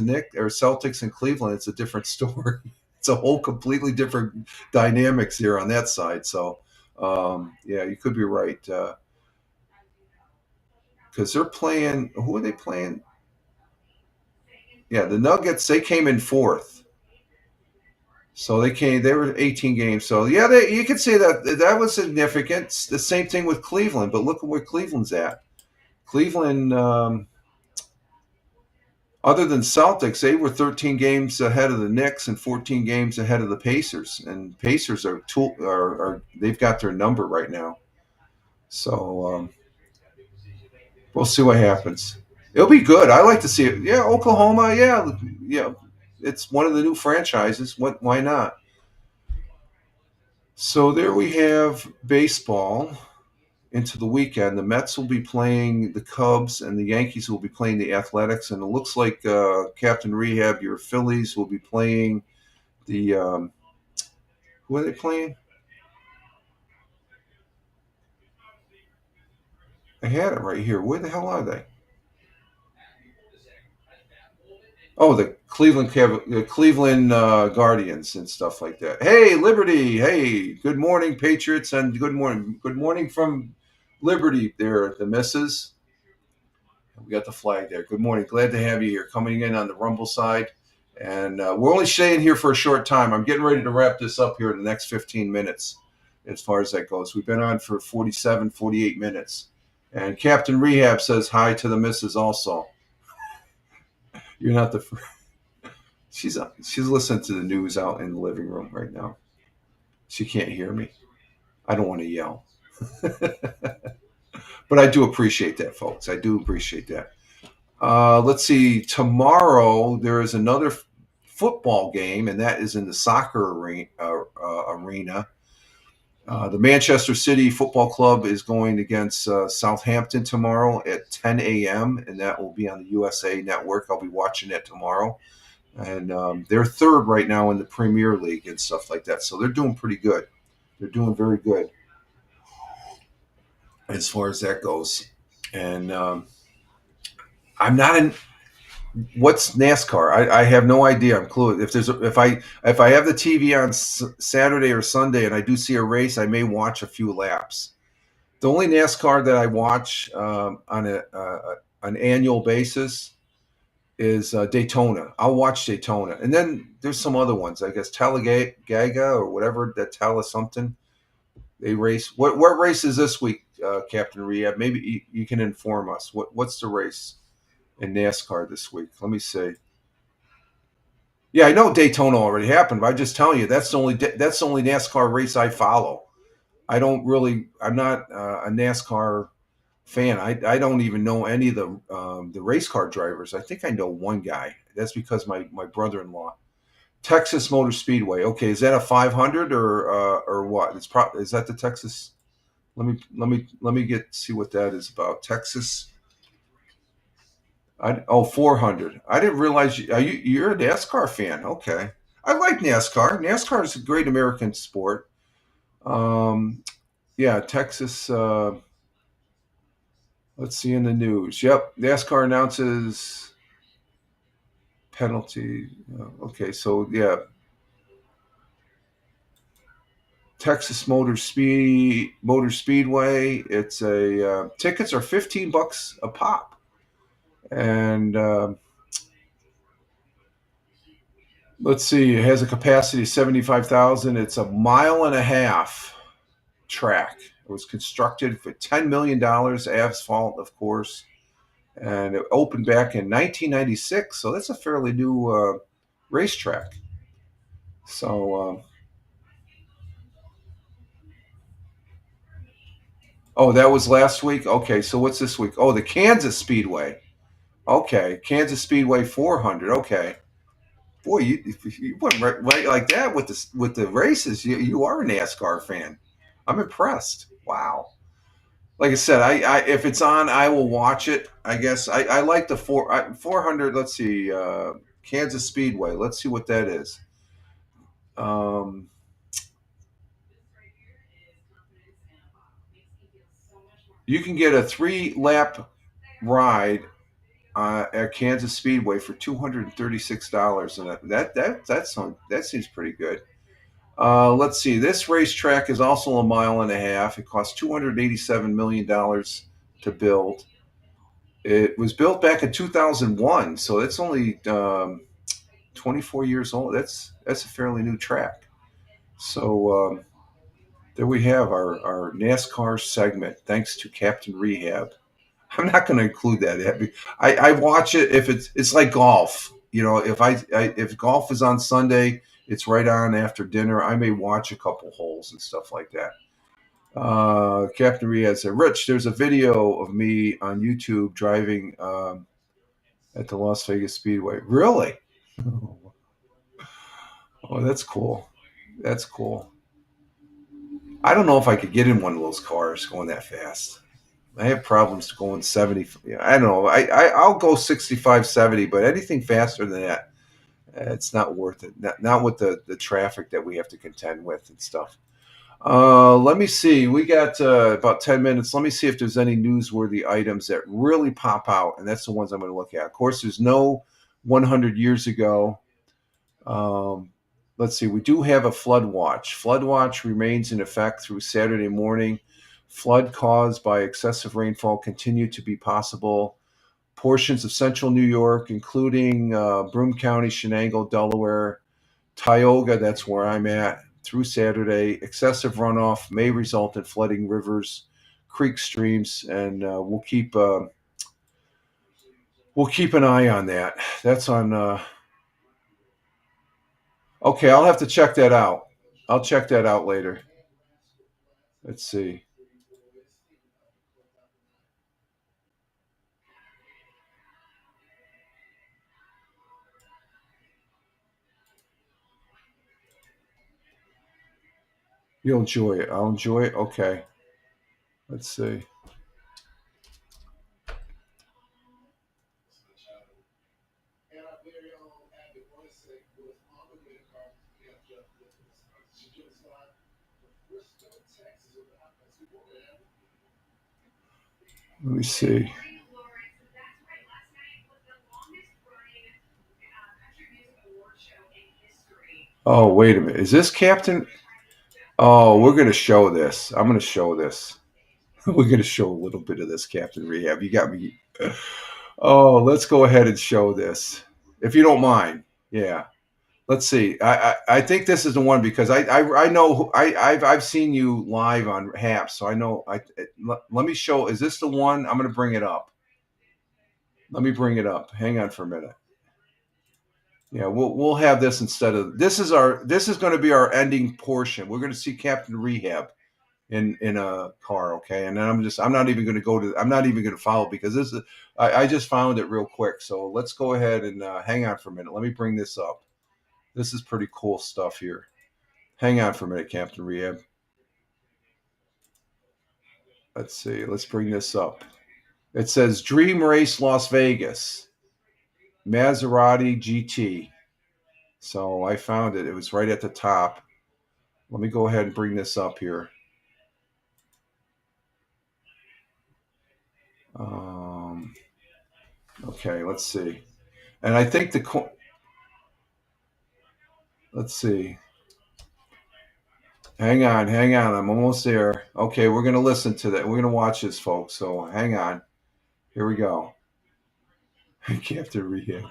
and Cleveland, it's a different story. It's a whole completely different dynamics here on that side. So yeah, you could be right, because they're playing. Who are they playing? Yeah, the Nuggets. They came in fourth. So they came. They were 18 games. So yeah, you could say that was significant. It's the same thing with Cleveland, but look at where Cleveland's at. Cleveland, other than Celtics, they were 13 games ahead of the Knicks and 14 games ahead of the Pacers. And Pacers are they've got their number right now. So we'll see what happens. It'll be good. I like to see it. Yeah, Oklahoma. Yeah, yeah. It's one of the new franchises. Why not? So there we have baseball into the weekend. The Mets will be playing the Cubs, and the Yankees will be playing the Athletics. And it looks like Captain Rehab, your Phillies will be playing the. Who are they playing? I had it right here. Where the hell are they? Oh, the Cleveland Guardians and stuff like that. Hey, Liberty. Hey, good morning, Patriots, and good morning from Liberty. There, the misses. We got the flag there. Good morning. Glad to have you here. Coming in on the Rumble side, and we're only staying here for a short time. I'm getting ready to wrap this up here in the next 15 minutes, as far as that goes. We've been on for 47, 48 minutes, and Captain Rehab says hi to the missus also. You're not the first. She's listening to the news out in the living room right now. She can't hear me. I don't want to yell. But I do appreciate that, folks. I do appreciate that. Let's see. Tomorrow there is another football game, and that is in the soccer arena. The Manchester City Football Club is going against Southampton tomorrow at 10 a.m., and that will be on the USA Network. I'll be watching that tomorrow. And they're third right now in the Premier League and stuff like that. So they're doing pretty good. They're doing very good as far as that goes. And I'm not in. What's NASCAR? I have no idea. I'm clueless. If I have the TV on Saturday or Sunday and I do see a race, I may watch a few laps. The only NASCAR that I watch on an annual basis is Daytona. I'll watch Daytona, and then there's some other ones. I guess Talladega or whatever, that Tala something. They race. What race is this week, Captain Rehab? Maybe you can inform us. What's the race in NASCAR this week? Let me see. Yeah, I know Daytona already happened, but I'm just telling you that's the only NASCAR race I follow. I'm not a NASCAR fan. I don't even know any of the race car drivers. I think I know one guy. That's because my brother-in-law. Texas Motor Speedway. Okay, is that a 500 or what? Is that the Texas? Let me see what that is about. Texas. 400. I didn't realize you're a NASCAR fan. Okay, I like NASCAR. NASCAR is a great American sport. Yeah, Texas. Let's see in the news. Yep, NASCAR announces penalty. Okay, so yeah, Texas Motor Speedway. It's a tickets are $15 a pop, and let's see. It has a capacity of 75,000. It's a 1.5-mile track. It was constructed for $10 million, asphalt, of course, and it opened back in 1996. So that's a fairly new racetrack. So, that was last week. Okay, so what's this week? Oh, the Kansas Speedway. Okay, Kansas Speedway 400. Okay, boy, you went right like that with the races. You are a NASCAR fan. I'm impressed. Wow. Like I said, I if it's on, I will watch it. I guess I like the 400. Let's see, Kansas Speedway. Let's see what that is. Um, you can get a 3-lap ride at Kansas Speedway for $236, and that seems pretty good. Let's see. This racetrack is also a 1.5 miles. It costs $287 million to build. It was built back in 2001, so it's only 24 years old. That's a fairly new track. So there we have our NASCAR segment. Thanks to Captain Rehab. I'm not going to include that. I watch it if it's like golf. If golf is on Sunday, it's right on after dinner. I may watch a couple holes and stuff like that. Captain Rehab said, "Rich, there's a video of me on YouTube driving at the Las Vegas Speedway." Really? Oh, that's cool. That's cool. I don't know if I could get in one of those cars going that fast. I have problems going 70. I don't know. I'll go 65, 70, but anything faster than that, it's not worth it. Not with the traffic that we have to contend with and stuff. Let me see. We got about 10 minutes. Let me see if there's any newsworthy items that really pop out, and that's the ones I'm going to look at. Of course, there's no 100 years ago. Let's see, we do have a flood watch. Flood watch remains in effect through Saturday morning. Flood caused by excessive rainfall continue to be possible. Portions of central New York, including Broome County, Shenango, Delaware, Tioga, that's where I'm at, through Saturday. Excessive runoff may result in flooding rivers, creek, streams, and we'll keep an eye on that. That's on. Okay, I'll have to check that out. I'll check that out later. Let's see. You'll enjoy it. I'll enjoy it. Okay. Let's see. Let me see. Oh, wait a minute. Is this Captain? Oh, we're going to show this. I'm going to show this. We're going to show a little bit of this, Captain Rehab. You got me. Oh, let's go ahead and show this, if you don't mind. Yeah. Let's see. I think this is the one because I know I've seen you live on HAPS, so I know. Let me show. Is this the one? I'm going to bring it up. Let me bring it up. Hang on for a minute. Yeah, we'll have this instead of this is going to be our ending portion. We're going to see Captain Rehab in a car, okay? And then I'm not even going to follow because this is I just found it real quick. So let's go ahead and hang on for a minute. Let me bring this up. This is pretty cool stuff here. Hang on for a minute, Captain Rehab. Let's see. Let's bring this up. It says Dream Race Las Vegas, Maserati GT. So I found it. It was right at the top. Let me go ahead and bring this up here. Okay, let's see. And I think let's see. Hang on. I'm almost there. Okay, we're going to listen to that. We're going to watch this, folks. So hang on. Here we go. Captain Rehab.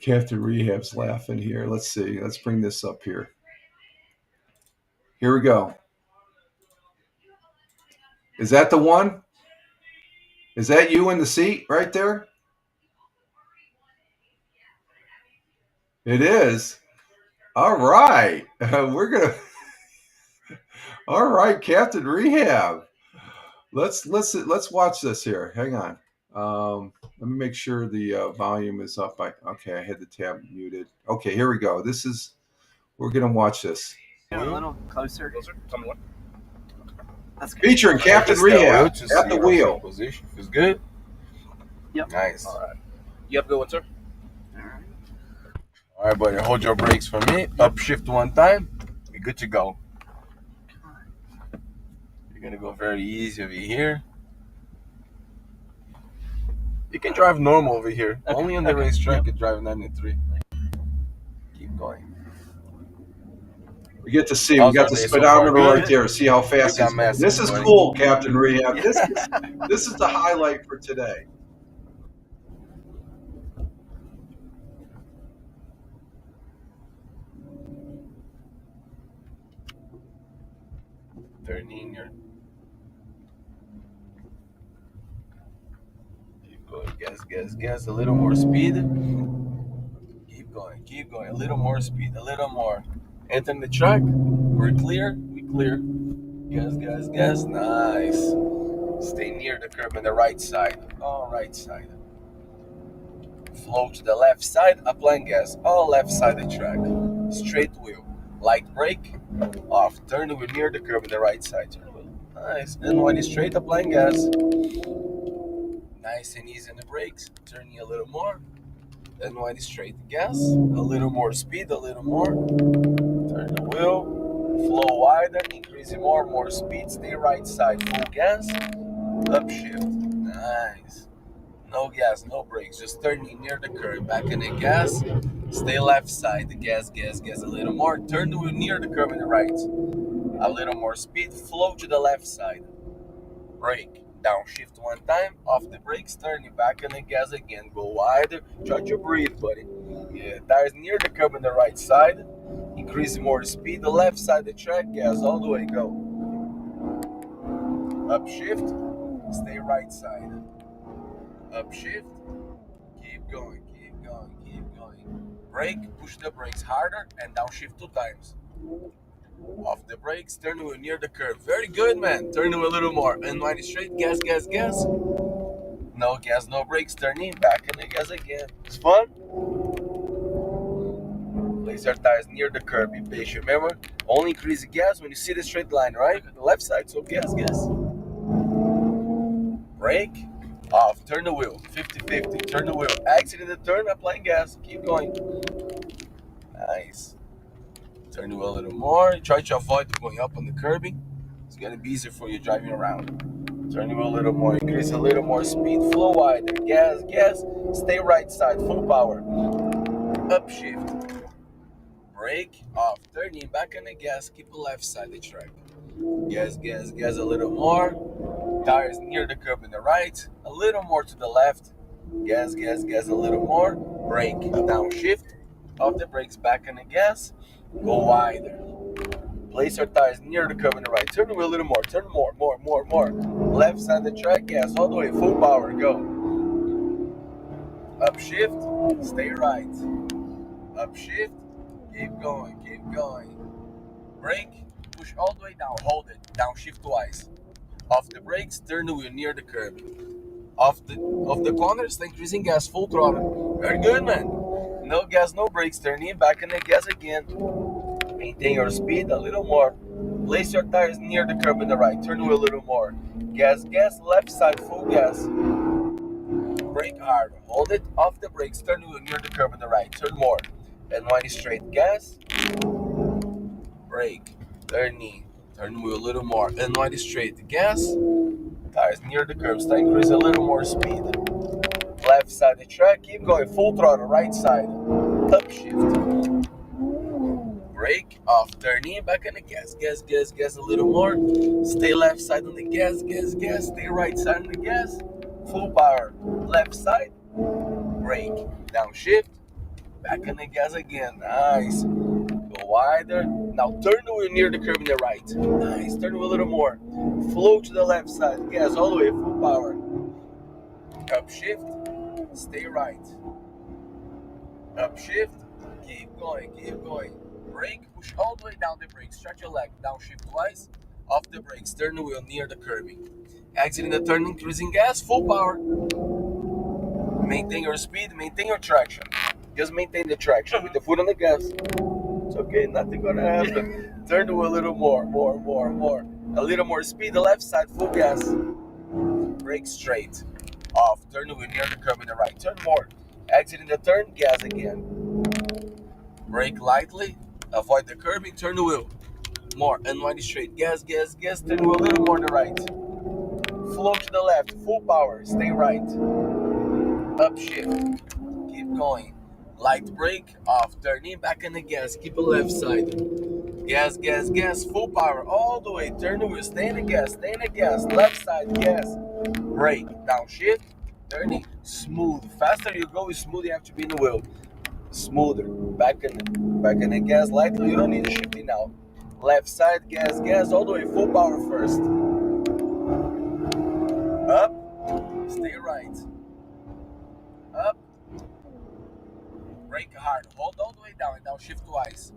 Captain Rehab's laughing here. Let's see. Let's bring this up here. Here we go. Is that the one? Is that you in the seat right there? It is. All right. We're going to. All right, Captain Rehab. Let's watch this here. Hang on. Let me make sure the volume is up. Okay, I had the tab muted. Okay, here we go. We're gonna watch this. A little closer. Tell me what. That's good. Featuring Captain Rehab at the wheel. Position feels good. Yep. Nice. All right. You have a good one, sir. right. All right, buddy. Hold your brakes for me. Upshift one time. We're good to go. You're gonna go very easy over here. You can drive normal over here. Okay. Only on the racetrack you drive 93. Keep going. We get to see. We got the speedometer right there. See how fast got massive, this is buddy. cool, Captain Rehab. This is the highlight for today. Turning your. Keep going. Gas. A little more speed. Keep going. A little more speed. A little more. Entering the track. We're clear. We clear. Gas. Nice. Stay near the curb on the right side. All right side. Flow to the left side. Applying gas. All left side of the track. Straight wheel. Light brake. Off. Turn wheel near the curb on the right side. Turn wheel. Nice. And when it's straight, applying gas. Nice and easy on the brakes. Turning a little more. Then when it's straight, gas. A little more speed. A little more. Turn the wheel. Flow wider, increasing more speed, stay right side, full gas, upshift, nice. No gas, no brakes. Just turning near the curb. Back in the gas. Stay left side. The gas, gas, gas. A little more. Turn the wheel near the curb in the right. A little more speed. Flow to the left side. Brake. Downshift one time. Off the brakes. Turning back in the gas again. Go wider. Try to breathe, buddy. Yeah, tires near the curb on the right side. Increase more speed. The left side of the track. Gas all the way. Go. Upshift. Stay right side. Upshift. Keep going, keep going, keep going. Brake, push the brakes harder and downshift 2 times. Off the brakes, turn the wheel near the curve. Very good, man. Turn the wheel a little more. Unwind it straight, gas, gas, gas. No gas, no brakes, turn in, back in the gas again. It's fun. Place your tires near the curb, be patient. Remember, only increase the gas when you see the straight line, right? The left side, so gas, gas. Brake. Off, turn the wheel, 50-50, turn the wheel, exiting the turn, applying gas, keep going. Nice. Turn the wheel a little more, try to avoid going up on the curbing. It's gonna be easier for you driving around. Turn the wheel a little more, increase a little more speed, flow wider, gas, gas, stay right side, full power. Upshift. Brake, off, turning back on the gas, keep the left side of the track. Gas, gas, gas a little more. Tires near the curb in the right, a little more to the left. Gas, gas, gas a little more. Brake, downshift. Off the brakes, back on the gas. Go wider. Place your tires near the curb in the right. Turn the wheel a little more. Turn more. Left side of the track, gas all the way, full power, go. Upshift, stay right. Upshift, keep going, keep going. Brake, push all the way down, hold it. Downshift twice. Off the brakes, turn the wheel near the curb. Off the corners, increasing gas, full throttle. Very good, man. No gas, no brakes, turn in, back in the gas again. Maintain your speed a little more. Place your tires near the curb in the right, turn the wheel a little more. Gas, gas, left side, full gas. Brake hard, hold it, off the brakes, turn the wheel near the curb in the right, turn more. And wind straight, gas. Brake, turn in. Turn the wheel a little more. Unwind it straight. The gas. Tires near the curb. Start increase a little more speed. Left side of the track. Keep going. Full throttle. Right side. Upshift. Brake. Off. Turn in. Back on the gas. Gas, gas, gas a little more. Stay left side on the gas. Gas, gas. Stay right side on the gas. Full power. Left side. Brake. Downshift. Back on the gas again. Nice. Go wider. Now turn the wheel near the curb in the right. Nice. Turn the wheel a little more. Flow to the left side. Gas all the way. Full power. Upshift. Stay right. Upshift. Keep going. Keep going. Brake. Push all the way down the brake. Stretch your leg. Downshift twice. Off the brakes. Turn the wheel near the curbing. Exiting the turn. Increasing gas. Full power. Maintain your speed. Maintain your traction. Just maintain the traction with the foot on the gas. It's okay, nothing gonna happen. Turn the wheel a little more. A little more speed, the left side, full gas. Brake straight. Off, turn the wheel near the curb in the right. Turn more. Exiting the turn, gas again. Brake lightly, avoid the curbing, turn the wheel. More, unwind it straight. Gas, gas, gas, turn the wheel a little more to the right. Flow to the left, full power, stay right. Upshift, keep going. Light brake, off, turn in, back in the gas, keep the left side. Gas, gas, gas, full power, all the way, turn the wheel, stay in the gas, left side, gas. Brake, downshift, turning, smooth. Faster you go, smooth you have to be in the wheel. Smoother, back in the gas, lightly, you don't need to shift it now. Left side, gas, gas, all the way, full power first. Up, stay right. Up. Brake hard, hold all the way down and downshift twice.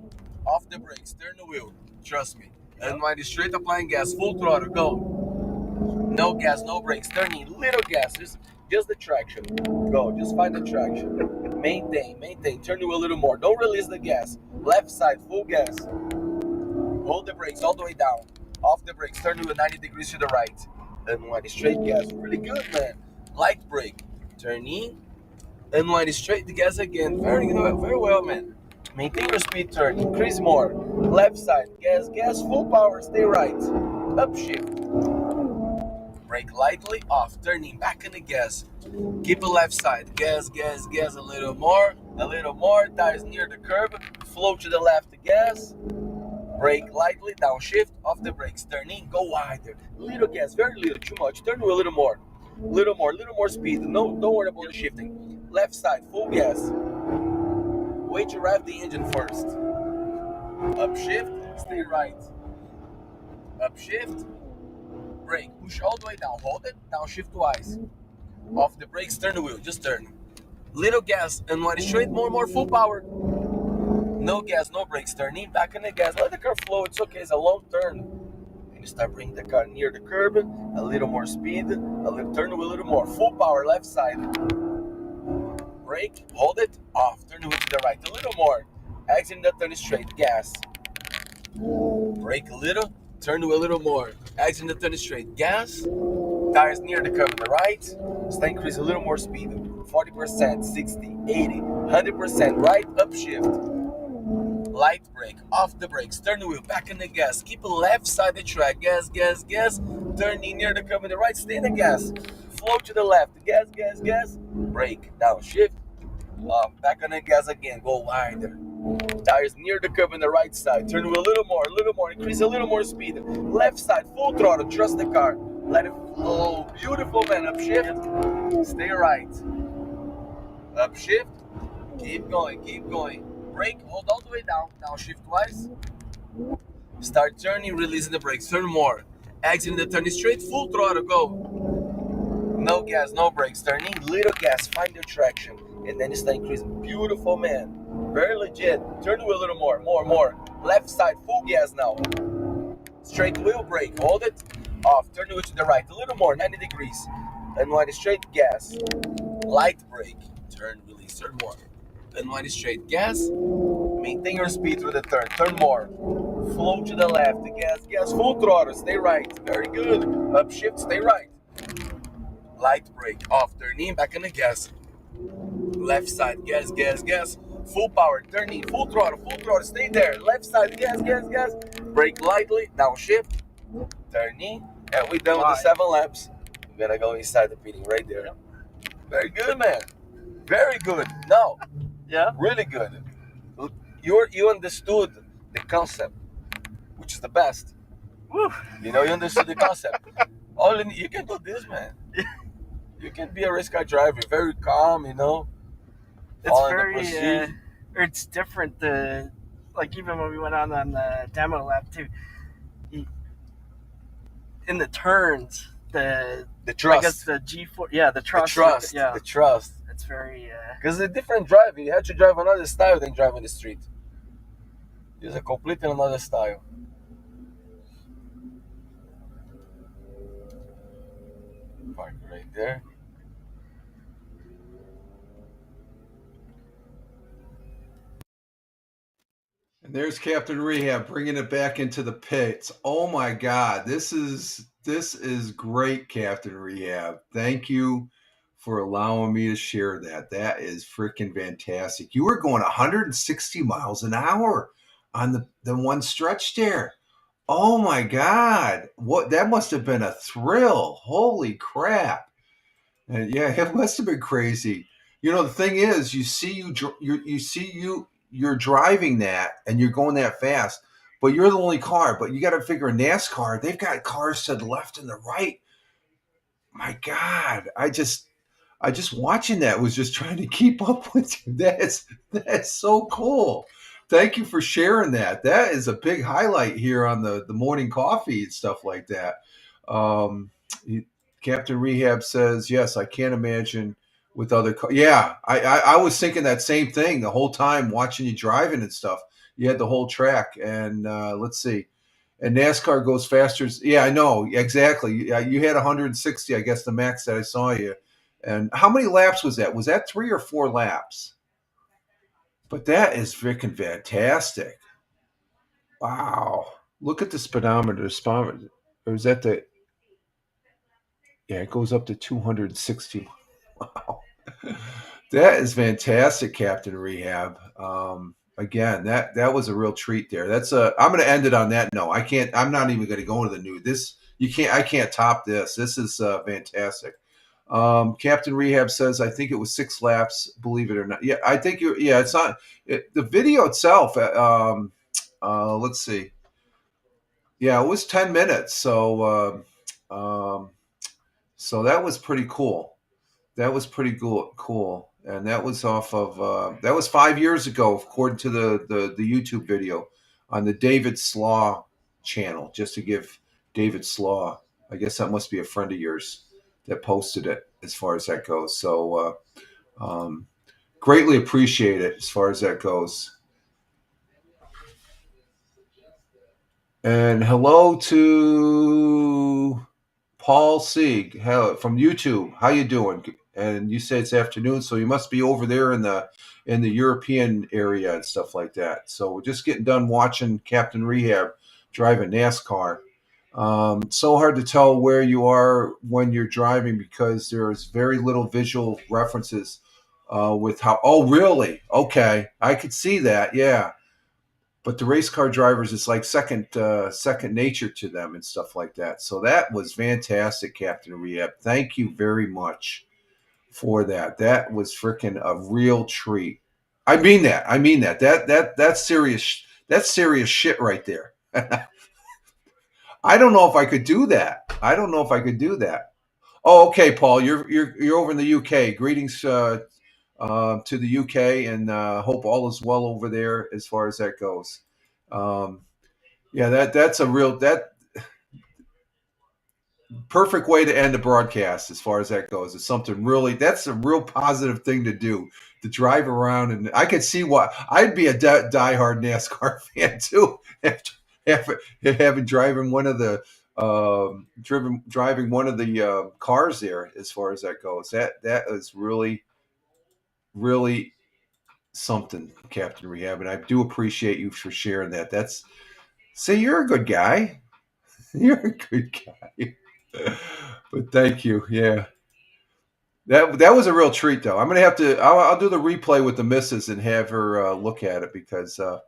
Off the brakes, turn the wheel, trust me. Unwind it straight, applying gas, full throttle, go. No gas, no brakes, turning, little gas, just the traction. Go, just find the traction. Maintain, turn the wheel a little more. Don't release the gas. Left side, full gas. Hold the brakes all the way down. Off the brakes, turn the wheel 90 degrees to the right. Unwind it straight, gas, really good, man. Light brake, turn in. Unwind it straight, the gas again. Very well, man. Maintain your speed turn, increase more. Left side, gas, gas, full power, stay right. Upshift. Brake lightly, off, turning back in the gas. Keep it left side, gas, gas, gas, a little more, tires near the curb, flow to the left, gas, brake lightly, downshift, off the brakes, turning, go wider, little gas, very little, too much, turn a little more speed, no, don't worry about the shifting, left side, full gas, wait to rev the engine first, upshift, stay right, upshift, brake, push all the way down, hold it, downshift twice, off the brakes, turn the wheel, just turn, little gas, and when it's straight, more full power, no gas, no brakes, turning back in the gas, let the car flow, it's okay, it's a long turn, and you start bringing the car near the curb, a little more speed, turn the wheel a little more, full power, left side, brake, hold it, off, turn the wheel to the right, a little more, exit the turn straight, gas, brake a little, turn the wheel a little more, exit the turn straight, gas, tires near the curb on the right, start increase a little more speed, 40%, 60, 80, 100%, right, upshift, light brake, off the brakes, turn the wheel, back in the gas, keep the left side of the track, gas, gas, gas, turning near the curb on the right, stay in the gas, flow to the left, gas, gas, gas, brake, downshift, off, back on the gas again, go wider, tires near the curb on the right side, turn the wheel a little more, increase a little more speed, left side, full throttle, trust the car, let it flow, beautiful man, upshift, stay right, upshift, keep going, brake, hold all the way down, downshift twice, start turning, releasing the brakes, turn more, exiting the turn straight, full throttle, go, no gas, no brakes, turning, little gas, find your traction, and then you start increasing, beautiful man, very legit, turn the wheel a little more, left side, full gas now, straight wheel brake, hold it, off, turn the wheel to the right, a little more, 90 degrees, and when straight gas, light brake, turn, release, turn more, and when straight gas, maintain your speed through the turn more, flow to the left, gas, full throttle, stay right, very good, upshift, stay right, light brake, off, turning, back in the gas, left side, gas, full power, turning, full throttle, stay there, left side, gas, brake lightly, downshift, turning, and we're done with the 7 laps, we're gonna go inside the pitting right there, very good man, very good, no, Yeah. really good, you understood the concept, which is the best, Woo. you understood the concept, you can do this, man, you can be a race car driver, very calm, It's following the very, procedure. it's different. Like even when we went on the demo lap too, in the turns, The I trust, guess the G4, yeah, the trust, the trust. it's very, Because it's a different driving. You have to drive another style than driving the street. It's a completely another style. Park right there. And there's Captain Rehab bringing it back into the pits. Oh my God, this is great, Captain Rehab. Thank you for allowing me to share that. That is freaking fantastic. You were going 160 miles an hour on the one stretch there. Oh my God, what that must have been a thrill. Holy crap! And yeah, it must have been crazy. The thing is, you're driving that and you're going that fast, but you're the only car. But you got to figure NASCAR, they've got cars to the left and the right. My God, I just watching that was just trying to keep up with you. That's so cool. Thank you for sharing that. That is a big highlight here on the morning coffee and stuff like that. Um, Captain Rehab says, yes, I can't imagine with other cars. Yeah, I was thinking that same thing the whole time watching you driving and stuff. You had the whole track. And let's see. And NASCAR goes faster. Yeah, I know. Exactly. You had 160, I guess, the max that I saw you. And how many laps was that? Was that 3 or 4 laps? But that is freaking fantastic. Wow. Look at the speedometer. Or is that the... Yeah, it goes up to 260. Wow. That is fantastic, Captain Rehab. Again, that was a real treat there. I'm going to end it on that note. I'm not even going to go into the new. I can't top this. This is fantastic. Captain Rehab says, I think it was 6 laps, believe it or not. Yeah, I think it's not the video itself. Let's see. Yeah, it was 10 minutes. So that was pretty cool. That was pretty cool. And that was off of, that was 5 years ago, according to the YouTube video on the David Slaw channel, just to give David Slaw, I guess that must be a friend of yours that posted it as far as that goes. So, greatly appreciate it as far as that goes. And hello to Paul Sieg from YouTube. How you doing? And you say it's afternoon, so you must be over there in the European area and stuff like that. So we're just getting done watching Captain Rehab drive a NASCAR. So hard to tell where you are when you're driving because there's very little visual references with how. Oh, really? Okay, I could see that. Yeah. But the race car drivers, it's like second nature to them and stuff like that. So that was fantastic, Captain Rehab. Thank you very much for that. That was freaking a real treat. I mean that. That's serious. That's serious shit right there. I don't know if I could do that. Oh, okay, Paul. You're over in the UK. Greetings to the UK, and hope all is well over there as far as that goes. Yeah, that's a real perfect way to end a broadcast as far as that goes. It's something really that's a real positive thing to do, to drive around, and I could see why I'd be a diehard NASCAR fan too after having driving one of the driving one of the cars there as far as that goes. That is really something, Captain Rehab, and I do appreciate you for sharing that. You're a good guy. You're a good guy. But thank you. Yeah. That was a real treat, though. I'm gonna have to. I'll do the replay with the missus and have her look at it because well,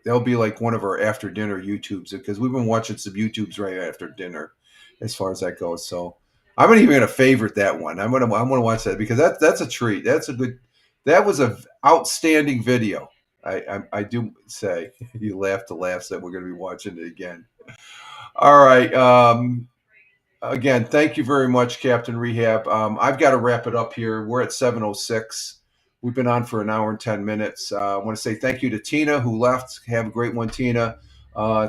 that'll be like one of our after dinner YouTubes because we've been watching some YouTubes right after dinner, as far as that goes. So I'm even gonna favorite that one. I'm gonna watch that because that's a treat. That was a outstanding video. I do say you laugh the laughs that we're gonna be watching it again. All right. Again, thank you very much, Captain Rehab. I've got to wrap it up here. We're at 7:06. We've been on for an hour and 10 minutes. I want to say thank you to Tina, who left. Have a great one, Tina.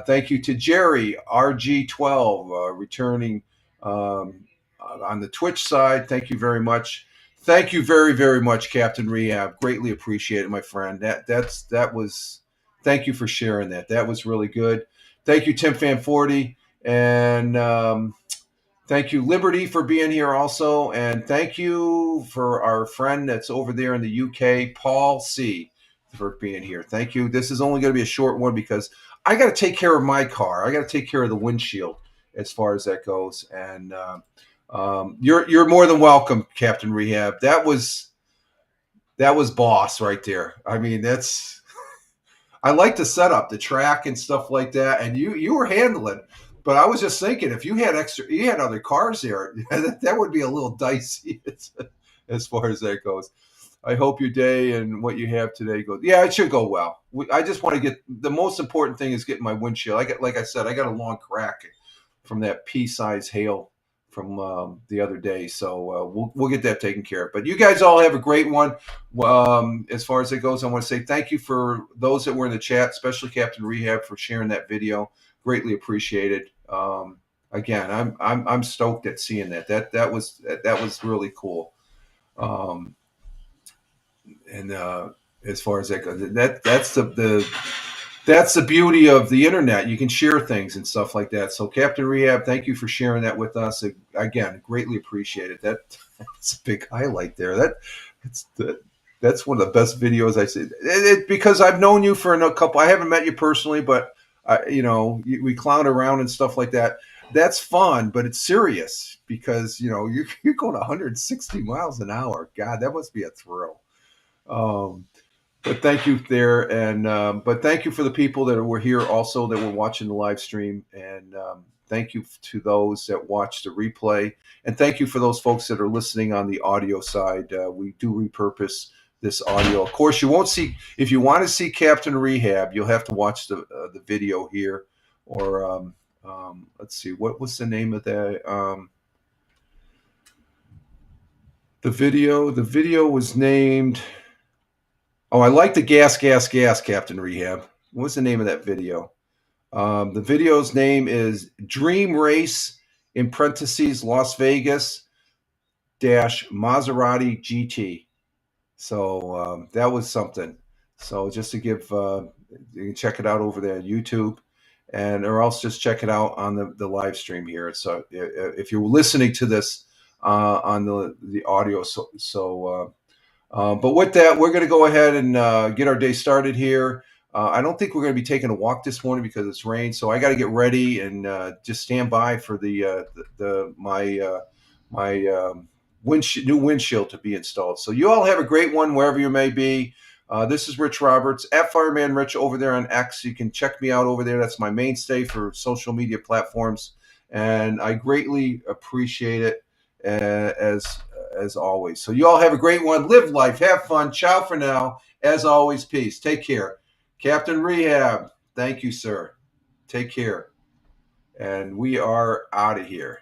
Thank you to Jerry, RG12, returning on the Twitch side. Thank you very much. Thank you very, very much, Captain Rehab. Greatly appreciate it, my friend. That was. Thank you for sharing that. That was really good. Thank you, Tim Fan40. And thank you, Liberty, for being here also. And thank you for our friend that's over there in the UK, Paul C., for being here. Thank you. This is only going to be a short one because I got to take care of my car. I got to take care of the windshield as far as that goes. And you're more than welcome, Captain Rehab. That was boss right there. I mean, I like the setup, the track and stuff like that. And you were handling. But I was just thinking, if you had other cars there, that would be a little dicey as far as that goes. I hope your day and what you have today goes. Yeah, it should go well. I just want to get the most important thing is getting my windshield. Like I said, I got a long crack from that pea-sized hail from the other day, so we'll get that taken care of. But you guys all have a great one. As far as it goes, I want to say thank you for those that were in the chat, especially Captain Rehab for sharing that video. Greatly appreciated. Again, I'm stoked at seeing that. That was really cool. And as far as that goes, that's the beauty of the internet. You can share things and stuff like that. So, Captain Rehab, thank you for sharing that with us. Again, greatly appreciate it. That's a big highlight there. That's one of the best videos I see. Because I've known you for a couple. I haven't met you personally, but we clown around and stuff like that. That's fun, but it's serious because you're going 160 miles an hour. God, that must be a thrill. But thank you there, and but thank you for the people that were here also that were watching the live stream, and thank you to those that watched the replay, and thank you for those folks that are listening on the audio side. We do repurpose this audio. Of course, you won't see if you want to see Captain Rehab, you'll have to watch the video here, or let's see, what was the name of that? The video. The video was named. Oh, I like the gas, Captain Rehab. What's the name of that video? The video's name is Dream Race in parentheses Las Vegas dash Maserati GT. So that was something. So just to give, you can check it out over there on YouTube, and or else just check it out on the live stream here. So if you're listening to this on the audio, but with that, we're going to go ahead and get our day started here. I don't think we're going to be taking a walk this morning because it's rain, so I got to get ready and just stand by for my new windshield to be installed. So you all have a great one wherever you may be. This is Rich Roberts at Fireman Rich over there on X. You can check me out over there. That's my mainstay for social media platforms, and I greatly appreciate it as always. So you all have a great one. Live life. Have fun. Ciao for now. As always, peace. Take care. Captain Rehab, thank you, sir. Take care. And we are out of here.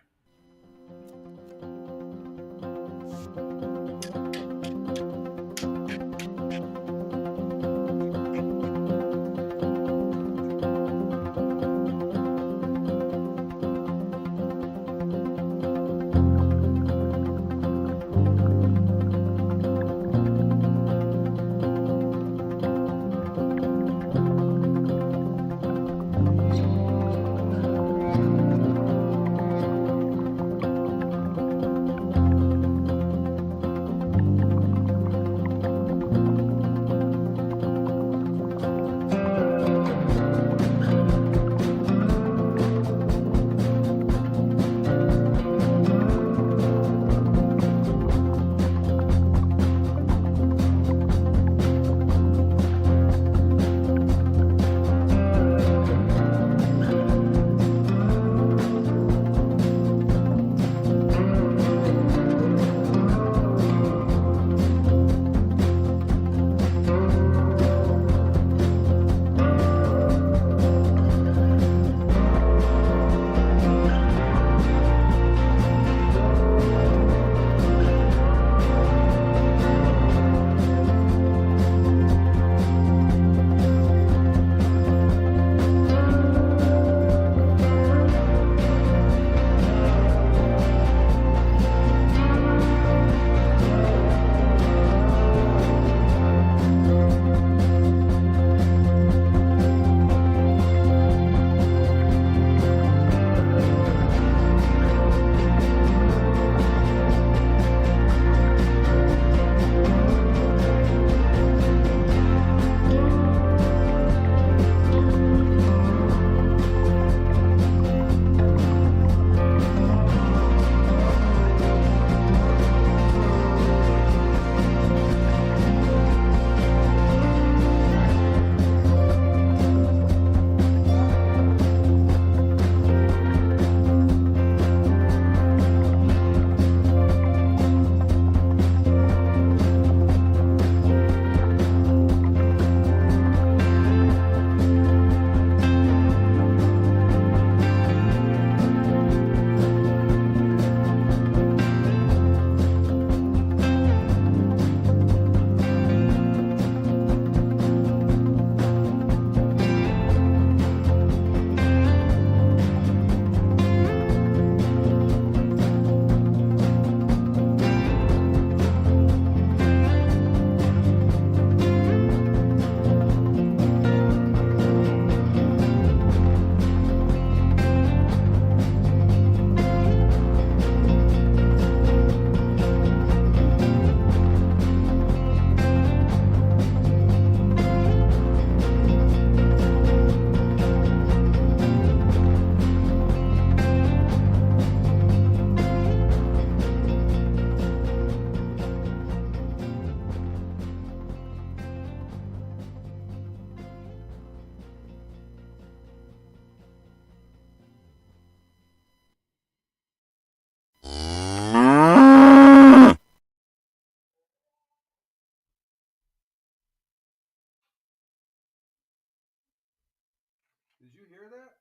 you hear that?